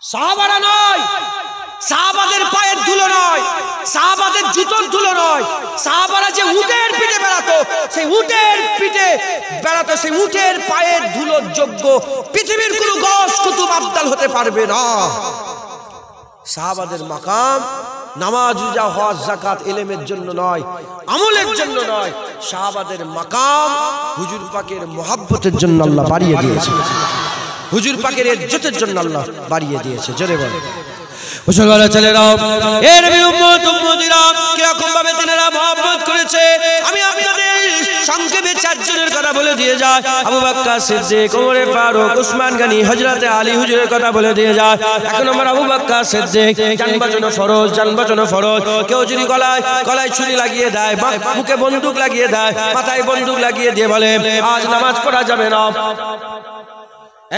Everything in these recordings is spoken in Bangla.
সাহাবারা নয়, সাহাবাদের পায়ের ধুলো নয়, সাহাবাদের জুতোর ধুলো নয়, সাহাবারা যে উটের পিঠে বেড়াতো, সেই উটের পিঠে বেড়াতো, সেই উটের পায়ের ধুলোর যোগ্য পৃথিবীর কোনো গস কুতুব আবদাল হতে পারবে না। সাহাবাদের মাকাম নামাজ, রোজা, হজ, যাকাত ইলমের জন্য নয়, আমলের জন্য নয়, সাহাবাদের মাকাম হুজুর পাকের মুহাব্বতের জন্য আল্লাহ বাড়িয়ে দিয়েছে, হুজুর পাকের ইজ্জতের জন্য আল্লাহ বাড়িয়ে দিয়েছে। জোরে বলে মুসলমানের ছেলেরা, এর নবীর উম্মত উম্মতিরা কিরকম ভাবে তিনারা মুহাব্বত করেছে আমি আপনাদের সংক্ষেপে চারজনের কথা বলে দিয়ে যায়। আবু বকর সিদ্দিক, ওমর ফারুক, উসমান গনি, হযরতে আলী হুজুরের কথা বলে দিয়ে যায়। এক নম্বর আবু বকর সিদ্দিক, জান বাঁচানো ফরজ, জান বাঁচানো ফরজ। কেউ যদি গলায় ছুরি লাগিয়ে দেয়, মুখে বন্দুক লাগিয়ে দেয়, মাথায় বন্দুক লাগিয়ে দিয়ে বলে আজ নামাজ পড়া যাবে না,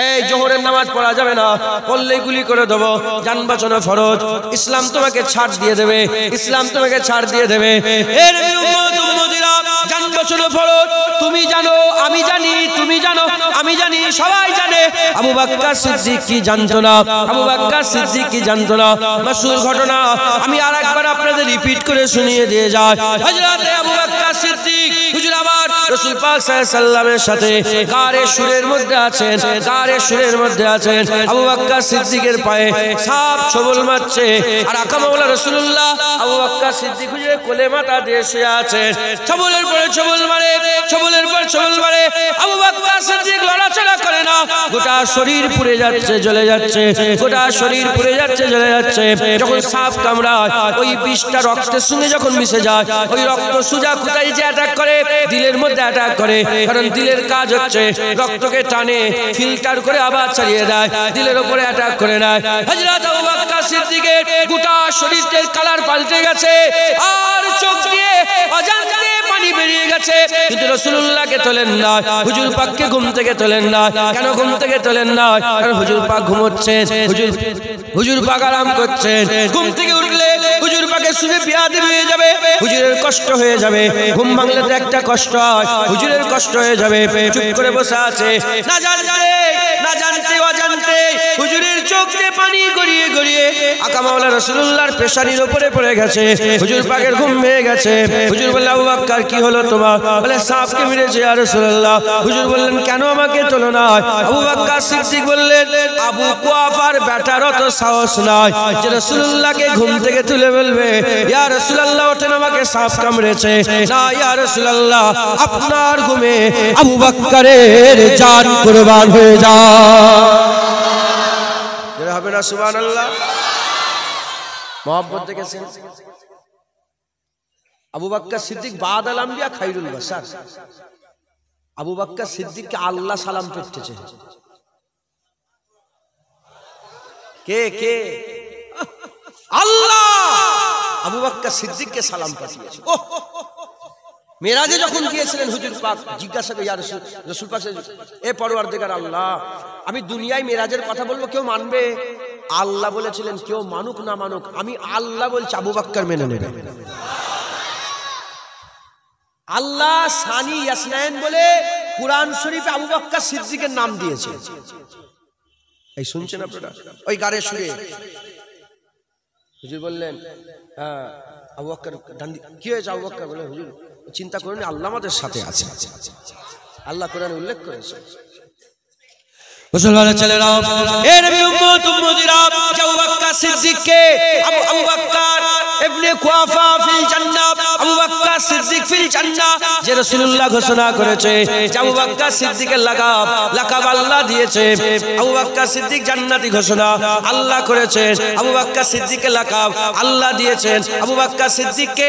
এই জোহরের নামাজ পড়া যাবে না, পড়লে গুলি করে দেবো, জান বাঁচানো ফরজ, ইসলাম তোমাকে ছাড় দিয়ে দেবে, ইসলাম তোমাকে ছাড় দিয়ে দেবে। এর উম্মত উম্মতিরা, জান বাঁচানো ফরজ, তুমি জানো, আমি জানি, তুমি জানো, আমি জানি, সবাই জানে। আবু বকর সিদ্দিক কি জানতো না? আবু বকর সিদ্দিক কি জানতো না? মাসুর ঘটনা আমি আরেকবার আপনাদের রিপিট করে শুনিয়ে দিয়ে যাই। হযরত আবু বকর সিদ্দিক হুজুর আবার রাসূল পাক সাল্লাল্লাহু আলাইহি সাল্লামের সাথে গারে সুরের মধ্যে আছেন, সুরের মধ্যে আছেন। আবু বকর সিদ্দিকের পায়ে সাপ ছবল মারছে, আর আকা মাওলা রাসূলুল্লাহ আবু বকর সিদ্দিক হুজুরের কোলে মাথা দিয়ে শুয়ে আছেন। ছবলের পরে ছবল মারে, ছবলের পর ছবল মারে, আবু বকর সিদ্দিক লড়াচড়া করে না, গোটা শরীর পুড়ে যাচ্ছে, জ্বলে যাচ্ছে, গোটা শরীর পুড়ে যাচ্ছে, জ্বলে যাচ্ছে। যখন সাপ কামড়ায়, ওই বিষটা রক্তের সঙ্গে যখন মিশে যায়, ওই রক্ত সুজা কোথায় যে অ্যাটাক করে, দিলের মধ্যে অ্যাটাক করে, কারণ দিলের কাজ হচ্ছে রক্তকে টানে ফিল্টার করে আবার ছাড়িয়ে দেয়, দিলের উপরে অ্যাটাক করে নেয়। হযরত আবু বকর সিদ্দিকের গোটা শরীরের কালার পাল্টে গেছে, আর চোখ দিয়ে অজান্তে পানি বেরিয়ে গেছে, কিন্তু রাসূলুল্লাহকে তোলেন না, হুজুর পাককে ঘুম থেকে তোলেন না। কেন ঘুম থেকে তোলেন না? কারণ হুজুর পাক ঘুমোচ্ছেন, হুজুর পাক আরাম করছেন। ঘুম থেকে উঠলে হুজুর পাকের শুনে বিয়াদবি হয়ে যাবে, হুজুরের কষ্ট হয়ে যাবে। ঘুম ভাঙলে তো একটা কষ্ট হয়, হুজুরের কষ্ট হয়ে যাবে। চুপ করে বসে আছে, না জানতে অজান্তে হুজুরের চোখ দিয়ে পানি গড়িয়ে গড়িয়ে আকা মাওলা রাসূলুল্লাহর পেশানির উপরে পড়ে গেছে। হুজুর পাকের ঘুম ভেঙে গেছে। হুজুর বললেন আবু বকর কি হলো তোমার? বলে সাপকে মেরেছে ইয়া রাসূলুল্লাহ। হুজুর বললেন কেন আমাকে তোলো না? আবু বকর সিদ্দিক বললেন আবু কুয়াফার বেটার অত সাহস নাই যে রাসূলুল্লাহকে ঘুম থেকে তুলে বলবে ইয়া রাসূলুল্লাহ ওঠেন, আমাকে সাপ কামড়েছে। না ইয়া রাসূলুল্লাহ, আপনার ঘুমে আবু বকরের জান কুরবান হয়ে যায়। হবে না সুবহানাল্লাহ? মুহাব্বত দেখেছেন? আবু বকর সিদ্দিক বাদাল আম্বিয়া খায়রুল বাশার। আবু বকর সিদ্দিককে আল্লাহ সালাম করতেছে। কে? আল্লাহ আবু বকর সিদ্দিককে সালাম পাঠিয়েছে। মেরাজে যখন গিয়েছিলেন হুজুর পাক জিজ্ঞাসা করে ইয়া রাসূল পাক, এ পরওয়ারদিগার আল্লাহ, আমি দুনিয়ায় মেরাজের কথা বলবো, কেউ মানবে? আল্লাহ বলেছিলেন কেউ মানুক না মানুক, আমি আল্লাহ বলছি আবু বকর মেনে নেবে। আল্লাহ সানি ইয়াসনাইন বলে কুরআন শরীফে আবু বকর সিদ্দিকের নাম দিয়েছে। এই শুনছেন আপনারা? ওই গারে শুয়ে হুজুর বললেন হ্যাঁ আবু বকর, কি হয়েছে? আবু বকর বলে হুজুর চিন্তা করেন, আল্লাহ আমাদের সাথে আছে, আল্লাহ কোরআনে উল্লেখ করেছে। মুসলমানের ছেলেরা, এ নবীর উম্মত উম্মতিরা, আবু বকর সিদ্দিককে আবু বকর ইবনে কুয়াফা ফিল জান্নাহ, আবু বকর সিদ্দিক ফিল জান্নাহ যে রাসূলুল্লাহ ঘোষণা করেছে, যে আবু বকর সিদ্দিকের লাকাব আল্লাহ দিয়েছে। আবু বকর সিদ্দিক জান্নাতি ঘোষণা আল্লাহ করেছেন, আবু বকর সিদ্দিকের লাকাব আল্লাহ দিয়েছেন। আবু বকর সিদ্দিককে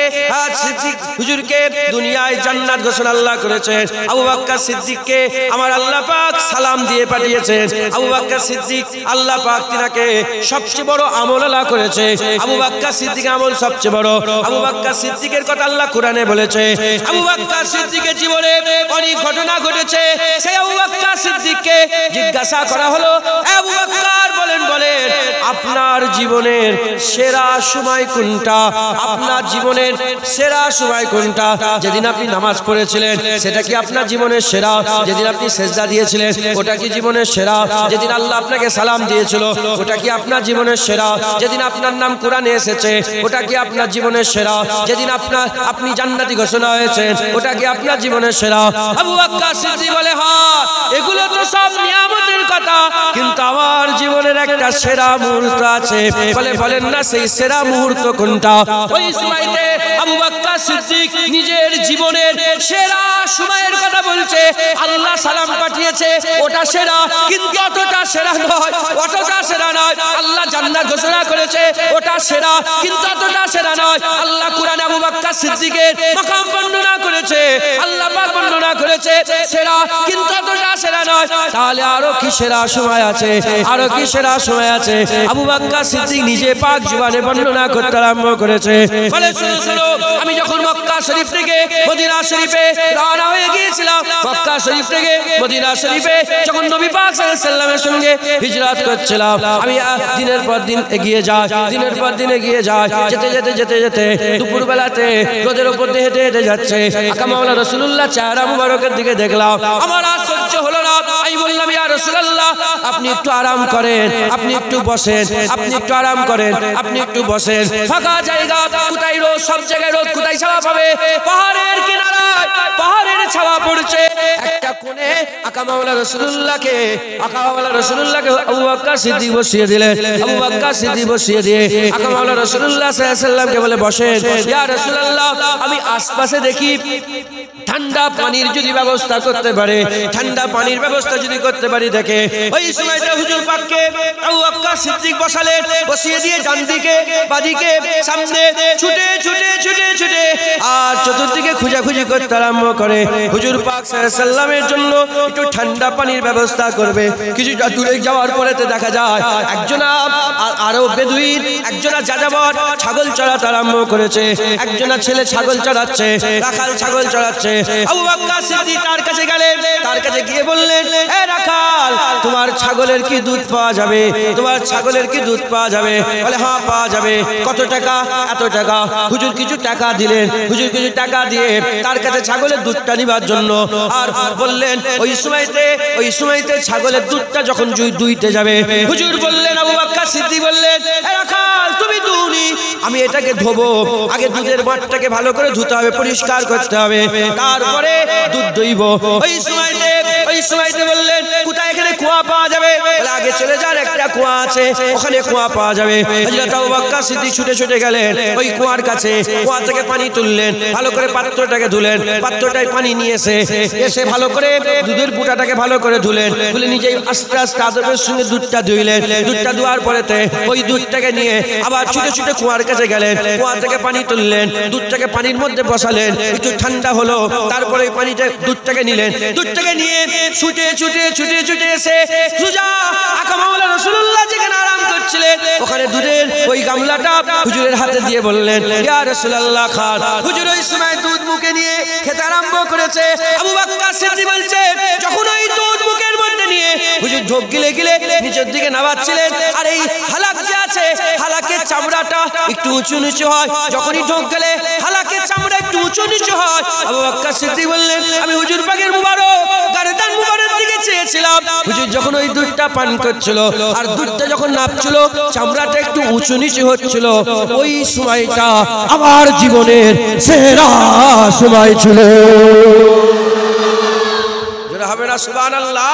সিদ্দিক হুজুরকে দুনিয়ায় জান্নাত ঘোষণা আল্লাহ করেছেন। আবু বকর সিদ্দিককে আমার আল্লাহ পাক সালাম দিয়ে পাঠিয়েছেন। আবু বকর সিদ্দিক আল্লাহ পাক তিনাকে সবচেয়ে বড় আমল আল্লাহ করেছে। আবু বকর সিদ্দিক আমল সবচেয়ে বড়। আবু বকর সিদ্দিকের কথা আল্লাহ কোরআনে বলেছে। আবু বকর সিদ্দিকের জীবনে অনেক ঘটনা ঘটেছে। সেই আবু বকর সিদ্দিককে জিজ্ঞাসা করা হলো, আবু বকর বলেন আপনার আপনার জীবনের সেরা সময় কোনটা? আপনার জীবনের সেরা সময় কোনটা? যেদিন আপনি নামাজ পড়েছিলেন সেটা কি আপনার জীবনের সেরা? যেদিন আপনি সেজদা দিয়েছিলেন ওটা কি জীবনের সেরা? যেদিন আল্লাহ আপনাকে সালাম দিয়েছিল ওটা কি আপনার জীবনের সেরা? যেদিন আপনার নাম কোরআনে এসেছে ওটা কি আপনার জীবনের সেরা? যেদিন আপনি জান্নাতি ঘোষণা হয়েছেন ওটা কি আপনার জীবনের সেরা? আবু বকর সিদ্দিক বলে, হ্যাঁ এগুলো তো সব নিয়ামতের কথা, কিন্তু আমার জীবনের একটা সেরা মুহূর্ত আছে। বলেন না সেই সেরা মুহূর্ত কোনটা? ওই সময়তে আবু বকর সিদ্দিক নিজের জীবনের সেরা সময়ের কথা বলছে। আল্লাহ সালাম পাঠিয়েছে ওটা সেরা, কিন্তু অতটা সেরা নয়, অতটা সেরা নয়। আল্লাহ জান্নাত ঘোষণা করেছে ওটা সেরা, কিন্তু অতটা সেরা নয়। আল্লাহ কুরআনে আবু বকর সিদ্দিকের মাকাম বর্ণনা করেছে, আল্লাহ পাক বর্ণনা করেছে সেরা, কিন্তু অতটা সেরা নয়। তাহলে আরো কি সেরা সময় আছে? আরো কি সেরা সময় আছে? আবু বকর সিদ্দিক নিজে পাক জীবনে বর্ণনা করতে আরম্ভ করেছে। বলে, শুনো, আমি যখন মক্কা শরীফ থেকে মদিনা শরীফে রওনা হয়ে গিয়েছিলাম, মক্কা শরীফ থেকে মদিনা শরীফে যখন নবী পাক সাল্লাল্লাহু আলাইহি ওয়াসাল্লামের সঙ্গে হিজরত করছিলাম, আমি দিনের পর দিন এগিয়ে যাই, দিনের পর দিন এগিয়ে যাই। যেতে যেতে দুপুর বেলাতে রোদের উপর দিয়ে হেঁটে হেঁটে যাচ্ছে আকা মাওলা রাসূলুল্লাহ চেহারা মুবারকের দিকে দেখলাম। আমার আর সহ্য হলো না। আমি বললাম, ইয়া রাসূলুল্লাহ আপনি একটু আরাম করেন, আপনি একটু বসেন, আপনি একটু আরাম করেন, আপনি একটু বসেন। ফাঁকা জায়গা কোথায়? রোদ, সব জায়গায় রোদ, কোথায় ছাওয়া পাবে? পাহাড়ের কিনারায় পাহাড়ের ছাওয়া পড়ছে। একটা কোণে আকা মাওলা রাসূলুল্লাহকে আবু বকর সিদ্দিক বসিয়ে দিলেন। আবু বকর সিদ্দিক বসিয়ে দিয়ে আকা মাওলা রাসূলুল্লাহ সাল্লাল্লাহু আলাইহি ওয়াসাল্লামকে বলে, বসেন। ইয়া রাসূলুল্লাহ আমি আশপাশে দেখি ঠান্ডা পানির যদি ব্যবস্থা করতে পারে, ঠান্ডা পানির ব্যবস্থা যদি করতে পারি দেখে। ওই সময়টা হুজুর পাককে আবু বকর সিদ্দিক বসালেন, বসিয়ে দিয়ে ডান দিকে বাদিকে সামনে ছুটে আর চতুর্দিকে খুঁজাখুঁজি করতে আরম্ভ করে। হুজুর পাক সাল্লাল্লাহু আলাইহি ওয়াসাল্লামের জন্য একটু ঠান্ডা পানির ব্যবস্থা করবে। কিছুটা দূরে যাওয়ার পরেতে দেখা যায় একজনা আরো বেদুইন, একজনা যাযাবর ছাগল চড়াতে আরম্ভ করেছে। একজনা ছেলে ছাগল চড়াচ্ছে, রাখাল ছাগল চড়াচ্ছে। আবু বকর সিদ্দিক তার কাছে গেলেন, তার কাছে গিয়ে বললেন, এ রাখাল তোমার ছাগলের কি দুধ পাওয়া যাবে? তোমার ছাগলের কি দুধ পাওয়া যাবে? বলে, হ্যাঁ পাওয়া যাবে। কত টাকা? এত টাকা। হুজুর কিছু টাকা দিলেন। হুজুর কিছু টাকা দিয়ে তার কাছে ছাগলের দুধটা নিবার জন্য, আর বললেন ওই সময়তে ছাগলের দুধটা যখন দুইতে যাবে, হুজুর বললেন, আবু বকর সিদ্দিক বললেন, এ রাখাল তুমি দুনি, আমি এটাকে ধোবো। আগে দুধের মাঠটাকে ভালো করে ধুতে হবে, পরিষ্কার করতে হবে, তারপরে দুধ দইব। ওই সময়তে বললেন, কোথায় এখানে কুয়া পাওয়া যাবে? বলে, আগে চলে যান, একটা কুয়া আছে, ওখানে কুয়া পাওয়া যাবে। হযরত আবু বকর সিদ্দিক ছুটে গেলেন ওই কুয়ার কাছে। কুয়া থেকে পানি তুললেন, ভালো করে পাত্রটাকে ধুলেন, পাত্রটায় পানি নিয়ে এসে ভালো করে দুধের পুটাটাকে ভালো করে ধুলে নিজেই আস্তে আস্তে আদবের সঙ্গে দুধটা ধুইলেন। দুধটা ধোয়ার পরেতে ওই দুধটাকে নিয়ে আবার ছুটে কুয়ার কাছে গেলেন। কুয়া থেকে পানি তুললেন, দুধটাকে পানির মধ্যে বসালেন, একটু ঠান্ডা হলো, তারপরে পানিটা দুধটাকে নিলেন। দুধটাকে নিয়ে ছুটে এসে সুজা আকা মাওলা রাসূলুল্লাহ যেখানে আরাম করছিলেন ওখানে দুধের ওই গামলাটা হুজুরের হাতে দিয়ে বললেন, ইয়া রাসূলুল্লাহ খান। হুজুর ওই সময় দুধ মুখে নিয়ে খেতে আরম্ভ করেছে। আবু বকর সিদ্দিক বলছে, যখন ওই দুধ মুখের মধ্যে নিয়ে হুজুর ঢোক গিলে নিচের দিকে নামাচ্ছিলেন, আর এই হালাক যে আছে, হালাকের চামড়াটা একটু উঁচু নিচু হয়। যখনই ঢোক গেলে হালাকের চামড়া একটু উঁচু নিচু হয়। আবু বকর সিদ্দিক বললেন, আমি হুজুর পাকের মুবারক গারদান মুবারক দিকে চেয়েছিলাম। হুজুর যখন ওই দুধটা পান করছিল আর দুধটা যখন নাপছিল, চামড়াটা একটু উঁচু নিচু হচ্ছিল। ওই সময়টা আমার জীবনের সেরা সময় ছিল। যারা হবে না সুবহানাল্লাহ,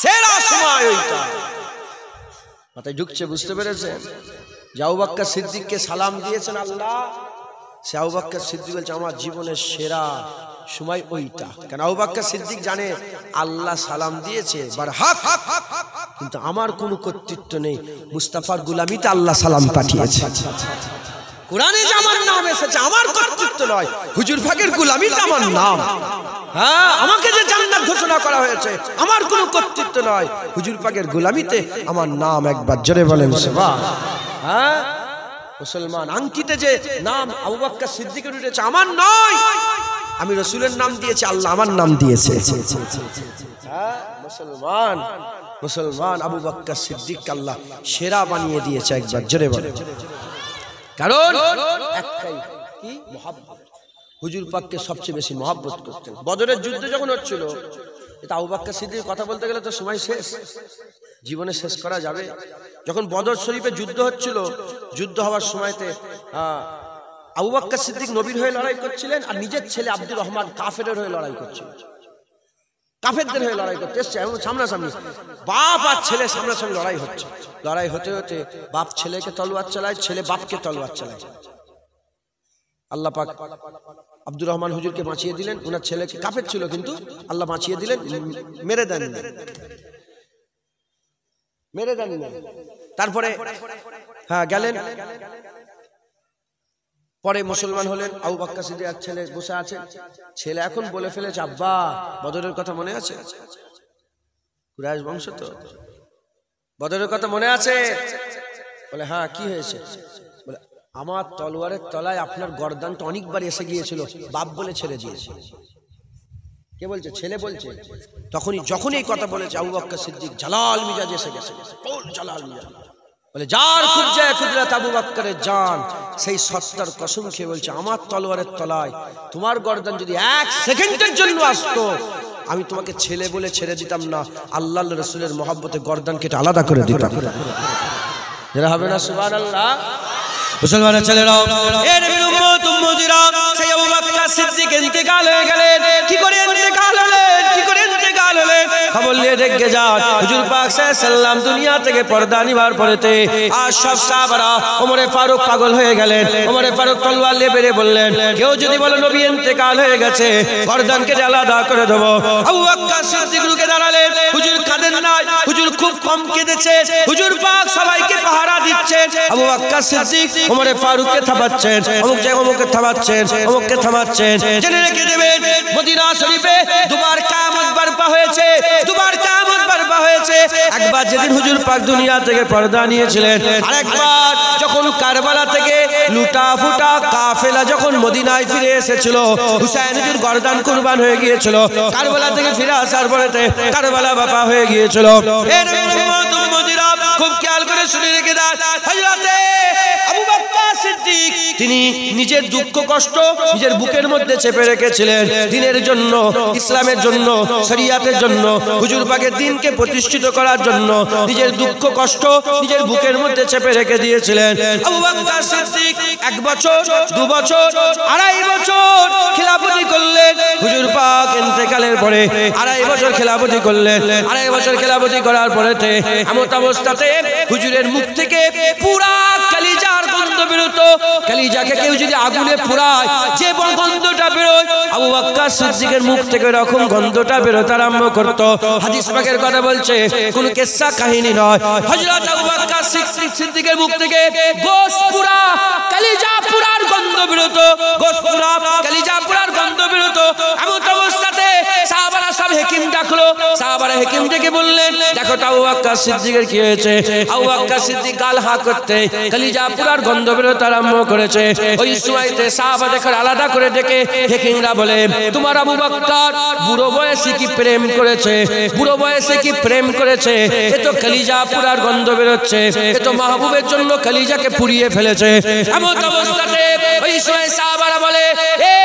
সেরা সময় ওইটা। মাথায় ঢুকছে, বুঝতে পেরেছেন? যে আবু বকর সিদ্দিককে সালাম দিয়েছেন আল্লাহ, সে আবু বকর সিদ্দিক বলছে আমার জীবনের সেরা সময় ওইটা। কেন? আবু বকর সিদ্দিক জানে আল্লাহ সালাম দিয়েছে বারহাক, কিন্তু আমার কোনো কর্তৃত্ব নেই, মুস্তাফার গোলামিতে আল্লাহ সালাম পাঠিয়েছে। কোরআনে যে আমার নাম এসেছে, আমার কর্তৃত্ব নয়, হুজুর পাকের গোলামিতে আমার নাম। হ্যাঁ, আমাকে যে জান্নাত ঘোষণা করা হয়েছে, আমার কোনো কর্তৃত্ব নয়, হুজুর পাকের গোলামিতে আমার নাম। একবার জোরে বলেন সুবহান। হ্যাঁ, মুসলমান আংটিতে যে নাম আবু বকর সিদ্দিকের উঠেছে, আমার নয়, আমি রসুলের নাম দিয়েছি, আল্লাহ আমার নাম দিয়েছে। হ্যাঁ মুসলমান, মুসলমান আবু বকর সিদ্দিক আল্লাহ সেরা বানিয়ে দিয়েছে। একবার জোরে বলে, কারণ একটাই কি মহব্বত। হুজুর পাককে সবচেয়ে বেশি মহব্বত করতেন। বদরের যুদ্ধ যখন হচ্ছিল, এটা আবু বকর সিদ্দিকের কথা বলতে গেলে তো সময় শেষ, জীবনে শেষ করা যাবে। যখন বদর শরীফে যুদ্ধ হচ্ছিল, যুদ্ধ হওয়ার সময়তে আবু বকর সিদ্দিক নবীর হয়ে লড়াই করছিলেন, আর নিজের ছেলে আব্দুর রহমান কাফেরের হয়ে লড়াই করছিল, কাফেরদের হয়ে লড়াই করতে এসছে সামনাসামনি। বাপ আর ছেলে সামনাসামনি লড়াই হচ্ছে। লড়াই হতে হতে বাপ ছেলেকে তলোয়ার চালায়, ছেলে বাপকে তলোয়ার চালায়। আল্লাহ পাক আব্দুর রহমান হুজুরকে বাঁচিয়ে দিলেন। ওনার ছেলেকে কাফের ছিল কিন্তু আল্লাহ বাঁচিয়ে দিলেন, মেরে দেন না, মেরে দেন না। তারপরে গেলেন, পরে মুসলমান হলেন। আবু বকর সিদ্দিক ছেলে বসে আছে, ছেলে এখন বলে ফেলেছে, আব্বা বদরের কথা মনে আছে? কুরাইশ বংশ তো, বদরের কথা মনে আছে? বলে হ্যাঁ, কি হয়েছে? বলে আমার তলোয়ারের তলায় আপনার গর্দানটা অনেকবার এসে গিয়েছিল, বাপ বলে ছেড়ে দিয়েছে। কে বলছে? ছেলে বলছে। যখনই এই কথা বলেছে, আবু বকর সিদ্দিক জালাল মিজাজ এসে গেছে, জালাল মিজাজ। বলে যার কুদরত কুদরত আবু বকরের জান, সেই সত্তার কসম খেয়ে বলছে, আমার তলোয়ারের তলায় তোমার গর্দান যদি 1 সেকেন্ডের জন্য আসতো, আমি তোমাকে ছেলে বলে ছেড়ে দিতাম না, আল্লাহর রাসূলের মহব্বতে গর্দান কেটে আলাদা করে দিতাম। যারা হবে না সুবহানাল্লাহ। মুসলমানের ছেলেরাও, এর নবীর উম্মত উম্মতিরা, সেই আবু বকর সিদ্দিক ইন্তেকাল হয়ে গেলেন। কি করে ইন্তেকাল হলেন? কি করে ইন্তেকাল হলেন? খবর নিয়ে দেখে যান, হুজুর পাক সাল্লাল্লাহু আলাইহি সাল্লাম দুনিয়া থেকে পর্দা নিবার পরেতে আর সব সাহাবারা ওমরে ফারুক পাগল হয়ে গেলেন। ওমরে ফারুক তলোয়ার নিয়ে বেরিয়ে বললেন, কেউ যদি বলে নবী ইন্তেকাল হয়ে গেছে, গর্দান কেটে আলাদা করে দেব। আবু বকর সিদ্দিক রুকে দাঁড়ালেন। হুজুর কাঁদেন নাই, হুজুর খুব কম কেঁদেছে। হুজুর পাক সবাইকে পাহারা দিচ্ছেন। আবু বকর সিদ্দিক ওমরে ফারুককে থামাচ্ছেন, অমুক জায়গায় অমুককে থামাচ্ছেন, অমুককে থামাচ্ছেন। জেনে রেখে দেবেন, মদিনা শরীফে দুবার কিয়ামত বারপা হয়েছে, দুবার কিয়ামত বারপা হয়েছে। একবার যেদিন হুজুর পাক দুনিয়া থেকে পর্দা নিয়েছিলেন, আরেকবার যখন কারবালা থেকে লুটা ফুটা কাফেলা যখন মদিনায় ফিরে এসেছিল, হুসাইন হুজুর গর্দান কুরবান হয়ে গিয়েছিল। কারবালা থেকে ফিরে আসার পরেতে কারবালা বাপা হয়ে গিয়েছিল। এর উম্মত উম্মতিরা খুব খেয়াল করে শুনে রেখে দেন, হযরতে আবু বকর সিদ্দিক তিনি নিজের দুঃখ কষ্ট নিজের বুকের মধ্যে চেপে রেখেছিলেন। দ্বীনের জন্য, ইসলামের জন্য, শরিয়াতের জন্য, হুজুর পাকের দ্বীনকে প্রতিষ্ঠিত করার জন্য নিজের দুঃখ কষ্ট নিজের বুকের মধ্যে চেপে রেখে দিয়েছিলেন। আবু বকর সিদ্দিক 1 বছর, 2 বছর, 2.5 বছর খিলাফতি করলেন। হুজুর পাক ইন্তেকালের পরে 2.5 বছর খিলাফতি করলেন। 2.5 বছর খিলাফতি করার পরেতে এমন অবস্থাতে হুজুরের মুখ থেকে পুরা কলিজার গন্ধ বেরোতো। কলিজাকে কেউ যদি আগুনে পোড়ায় যে গন্ধটা বেরোয়, আবু বকর সিদ্দিকের মুখ থেকে এরকম গন্ধটা বেরোতে আরম্ভ করতো। হাদিস পাকের কথা বলছে, কোন কিসসা কাহিনী নয়। হযরত আবু বকর সিদ্দিকের মুখ থেকে গোশত পোড়া, কলিজা পোড়ার গন্ধ বেরোতো, গোশত পোড়া, কলিজা পোড়ার গন্ধ বেরোতো। এমন অবস্থাতে সাহাবারা সব হেকিম ডাকলো। সাহাবারা হেকিম ডেকে বললেন, দেখো তো আবু বকর সিদ্দিকের কি হয়েছে। আবু বকর সিদ্দিক গাল হা করতে কলিজা পোড়ার গন্ধ বেরোতে আরম্ভ করেছে। ওই সময়তে সাহাবাদের আলাদা করে ডেকে হেকিমরা বলে, তোমার আবু বকর বুড়ো বয়সে কি প্রেম করেছে, বুড়ো বয়সে কি প্রেম করেছে, এ তো কলিজা পোড়ার গন্ধ বেরোচ্ছে, এ তো মাহবুবের জন্য কলিজাকে পুড়িয়ে ফেলেছে। এমন অবস্থাতে ওই সময় সাহাবারা বলে, এ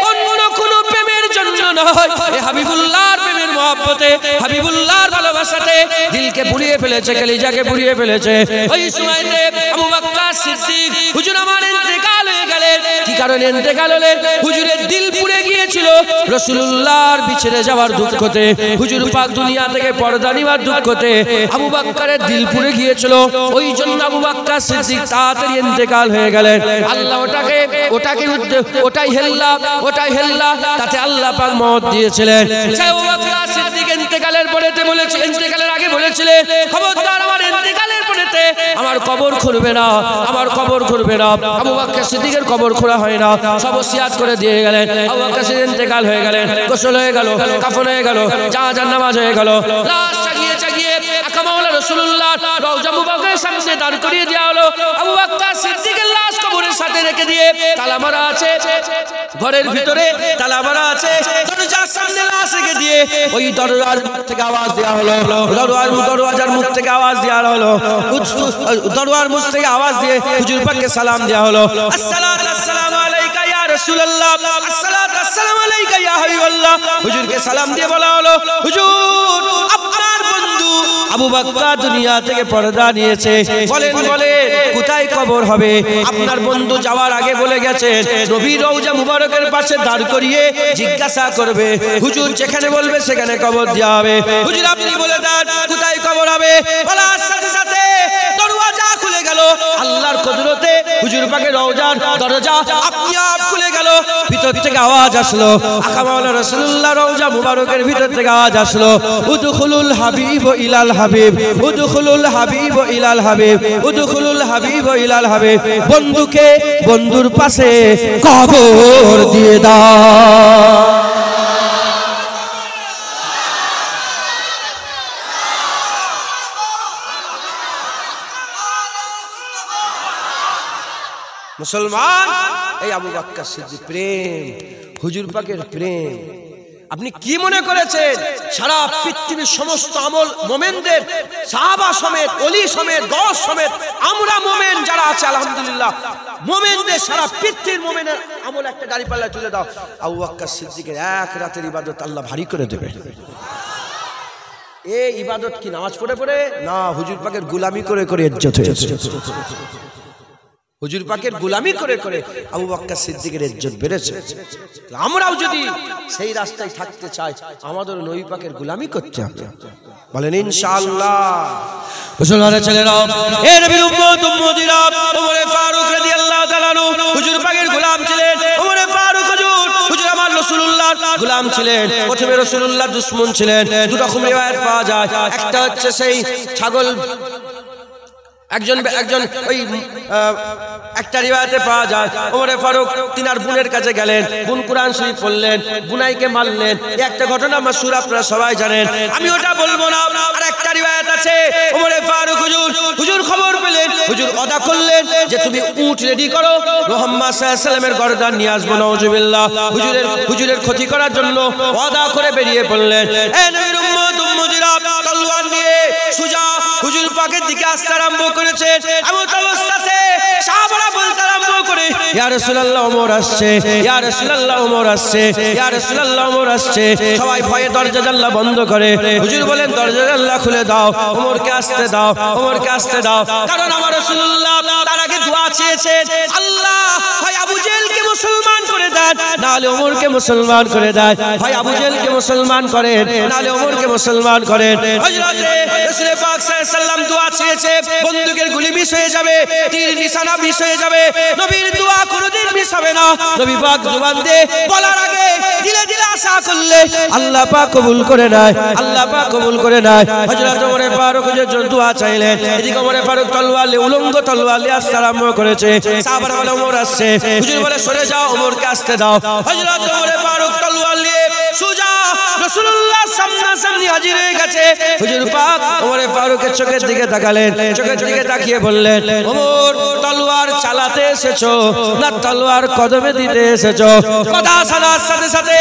অন্য কোনো প্রেমের জন্য নয়, এ হাবিবুল্লাহর প্রেমের মহব্বতে, হাবিবুল্লাহর ভালোবাসাতে দিলকে পুড়িয়ে ফেলেছে, কলিজাকে পুড়িয়ে ফেলেছে। ওই সময়তে আবু বকর সিদ্দিক, হুজুর আমার ইন্তেকাল হয়ে গেলেন। কি কারণে ইন্তেকাল হলেন? হুজুরের দিল পুড়ে গিয়েছিল রাসূলুল্লাহর বিছড়ে যাওয়ার দুঃখতে, হুজুর পাক দুনিয়া থেকে পর্দা নিবার দুঃখতে আবু বকরের দিল পুড়ে গিয়েছিল। ওই জন্য আবু বকর সিদ্দিক তাড়াতাড়ি ইন্তেকাল হয়ে গেলেন। আল্লাহ ওটাই হেল্লা তাতে আল্লাহ পাক মওত দিয়েছিলেন। আবু বকর সিদ্দিক ইন্তেকালের পরেতে বলেছে, ইন্তেকালের আগে বলেছিলেন, খবরদার আমার ইন্তেকালের পরেতে আমার কবর খুঁড়বে না, আমার কবর খুঁড়বে না। আবু বকর সিদ্দিকের কবর খোঁড়া হয় না, সব ওসিয়াত করে দিয়ে গেলেন। আবু বকর সিদ্দিক ইন্তেকাল হয়ে গেলেন, গোসল হয়ে গেল, কাফন হয়ে গেল, জানাজার নামাজ হয়ে গেল। লাশ চাগিয়ে আকামাউলা রাসূলুল্লাহ রওজা মুবারকের সামনে দাঁড় করিয়ে দেওয়া হলো। আবু বকর সিদ্দিকের লাশ কবরের সাথে রেখে দিয়ে তালা মারা আছে, ঘরের ভিতরে তালা মারা আছে, দরজার সামনে লাশ রেখে দিয়ে ওই দরজার মুখ থেকে আওয়াজ দেওয়া হলো, দরওয়াজার মুখ থেকে আওয়াজ দেওয়া হলো, দরওয়াজার মুখ থেকে আওয়াজ দিয়ে হুজুর পাককে সালাম দেওয়া হলো, আসসালাতু আসসালামু আলাইকা ইয়া রাসূলুল্লাহ, আসসালাতু আসসালামু আলাইকা ইয়া হাবিবাল্লাহ। হুজুরকে সালাম দিয়ে বলা হলো, হুজুর আপনার বন্ধু আবু বকর দুনিয়া থেকে পর্দা নিয়েছে, বলেন কোথায় কবর হবে? আপনার বন্ধু যাওয়ার আগে বলে গেছেন নবীর রওজা মুবারকের পাশে দাঁড় করিয়ে জিজ্ঞাসা করবে, হুজুর যেখানে বলবে সেখানে কবর দেওয়া হবে। হুজুর আপনি বলে দেন কোথায় কবর হবে? বলার সাথে সাথে দরওয়াজা খুলে গেল, আল্লাহর কুদরতে হুজুর পাকের রওজার দরজা আপনি আপ খুলে গেল। ভিতর থেকে আওয়াজ আসলো, আকা মাওলানা রাসূলুল্লাহ রওজা মুবারকের ভিতর থেকে আওয়াজ আসলো, উদখুলুল হাবিব ইলাল হাবিব, উদখুলুল হাবিব ইলাল হাবিব, উদখুলুল হাবিব ইলাল হাবিব। বন্ধুকে বন্ধুর পাশে কবর দিয়ে দাও। মুসলমান, এই আবু বকর সিদ্দিক প্রেম, হুজুর পাকের প্রেম। আপনি কি মনে করেছেন সারা পৃথিবীর সমস্ত আমল মোমেনদের, সাহাবা সমেত, ওলি সমেত, গস সমেত, আমরা মোমেন যারা আছে আলহামদুলিল্লাহ, মোমেনদের সারা পৃথিবীর মোমেনের আমল একটা গাড়ি পাল্লায় তুলে দাও, আবু বকর সিদ্দিকের এক রাতের ইবাদত আল্লাহ ভারী করে দেবে। এই ইবাদত কি নামাজ পড়ে পড়ে না, হুজুর পাকের গোলামি করে করে ইজ্জত হয়েছে। হুজুর পাকের গোলামি করে করে আবু বকর সিদ্দিকের ইজ্জত বেড়েছে। আমরাও যদি সেই রাস্তায় থাকতে চাই, আমাদের নবী পাকের গোলামি করতে হবে, বলেন ইনশাআল্লাহ। মুসলমানের ছেলেরা, এ নবীর উম্মত উম্মতিরা, ওমর ফারুক রাদিয়াল্লাহু তাআলা আনহু হুজুর পাকের গোলাম ছিলেন। ওমর ফারুক হুজুর আমার রাসূলুল্লাহর গোলাম ছিলেন। প্রথমে রাসূলুল্লাহর দুশমন ছিলেন। দুটো রকম রিওয়ায়াত পাওয়া যায়। একটা হচ্ছে সেই ছাগল, একজন ওই একটা রিওয়ায়াতে পাওয়া যায় ওমর ফারুক তিনার বোনের কাছে গেলেন, বোন কোরআন শরীফ পড়লেন, বুনাইকে মারলেন। এই একটা ঘটনা মাশহুর, আপনারা সবাই জানেন, আমি ওটা বলবো না। আর একটা রিওয়ায়াত আছে ওমর ফারুক হুজুর খবর পেলেন, হুজুর ওয়াদা করলেন যে তুমি উট রেডি করো, মুহাম্মদ সাল্লাল্লাহু আলাইহি ওয়াসাল্লামের গর্দান নিয়ে আসবো, নাউজুবিল্লাহ। হুজুরের ক্ষতি করার জন্য ওয়াদা করে বেরিয়ে পড়লেন। এ নবীর উম্মত উম্মতিরা, তলোয়ার নিয়ে সুজা হুজুর পাকের দিকে আসতে আরম্ভ করেছেন। এমন অবস্থাতে সাহাবারা বলতে আরম্ভ করে, ইয়া রাসূলুল্লাহ ওমর আসছে, ইয়া রাসূলুল্লাহ ওমর আসছে, ইয়া রাসূলুল্লাহ ওমর আসছে। সবাই ভয়ে দরজা জানলা বন্ধ করে। হুজুর বলেন দরজা জানলা খুলে দাও, ওমরকে আসতে দাও, ওমরকে আসতে দাও। কারণ আমার রাসূলুল্লাহ তার আগে দোয়া চেয়েছেন, আল্লাহ হয় আবু জেহেলকে মুসলমান করে দেন, নাহলে ওমরকে মুসলমান করে দেন। হয় আবু জেহেলকে মুসলমান করেন, নাহলে ওমরকে মুসলমান করেন। হযরতে রাসূল পাক সাল্লাল্লাহু আলাইহি ওয়াসাল্লাম দোয়া চেয়েছে, বন্দুকের গুলি মিস হয়ে যাবে, তীর নিশানা মিস হয়ে যাবে, নবীর দোয়া কোনোদিন মিস হবে না। নবী পাক জবান দিয়ে বলার আগে দিলে দিলে আশা করলে আল্লাহ পাক কবুল করে নেয়, আল্লাহ পাক কবুল করে নেয়। হযরত ওমর ফারুক হুজুর দোয়া চাইলেন, এদিকে ওমর ফারুক তলোয়ার নিয়ে উলঙ্গ তলোয়ার নিয়ে আসতে আরম্ভ করেছে। সাহাবারা বলে ওমর আসছে, হুজুর বলে সরে যাও, ওমরকে আসতে দাও। হযরত ওমর ফারুক তলোয়ার নিয়ে সুজা রাসূলুল্লাহ সামনাসামনি হাজির হয়ে গেছে। হুজুর পাক ওমর ফারুকের চোখের দিকে তাকালেন, চোখের দিকে তাকিয়ে বললেন, ওমর তলোয়ার চালাতে এসেছো না তলোয়ার কদমে দিতে এসেছো? কথা শোনার সাথে সাথে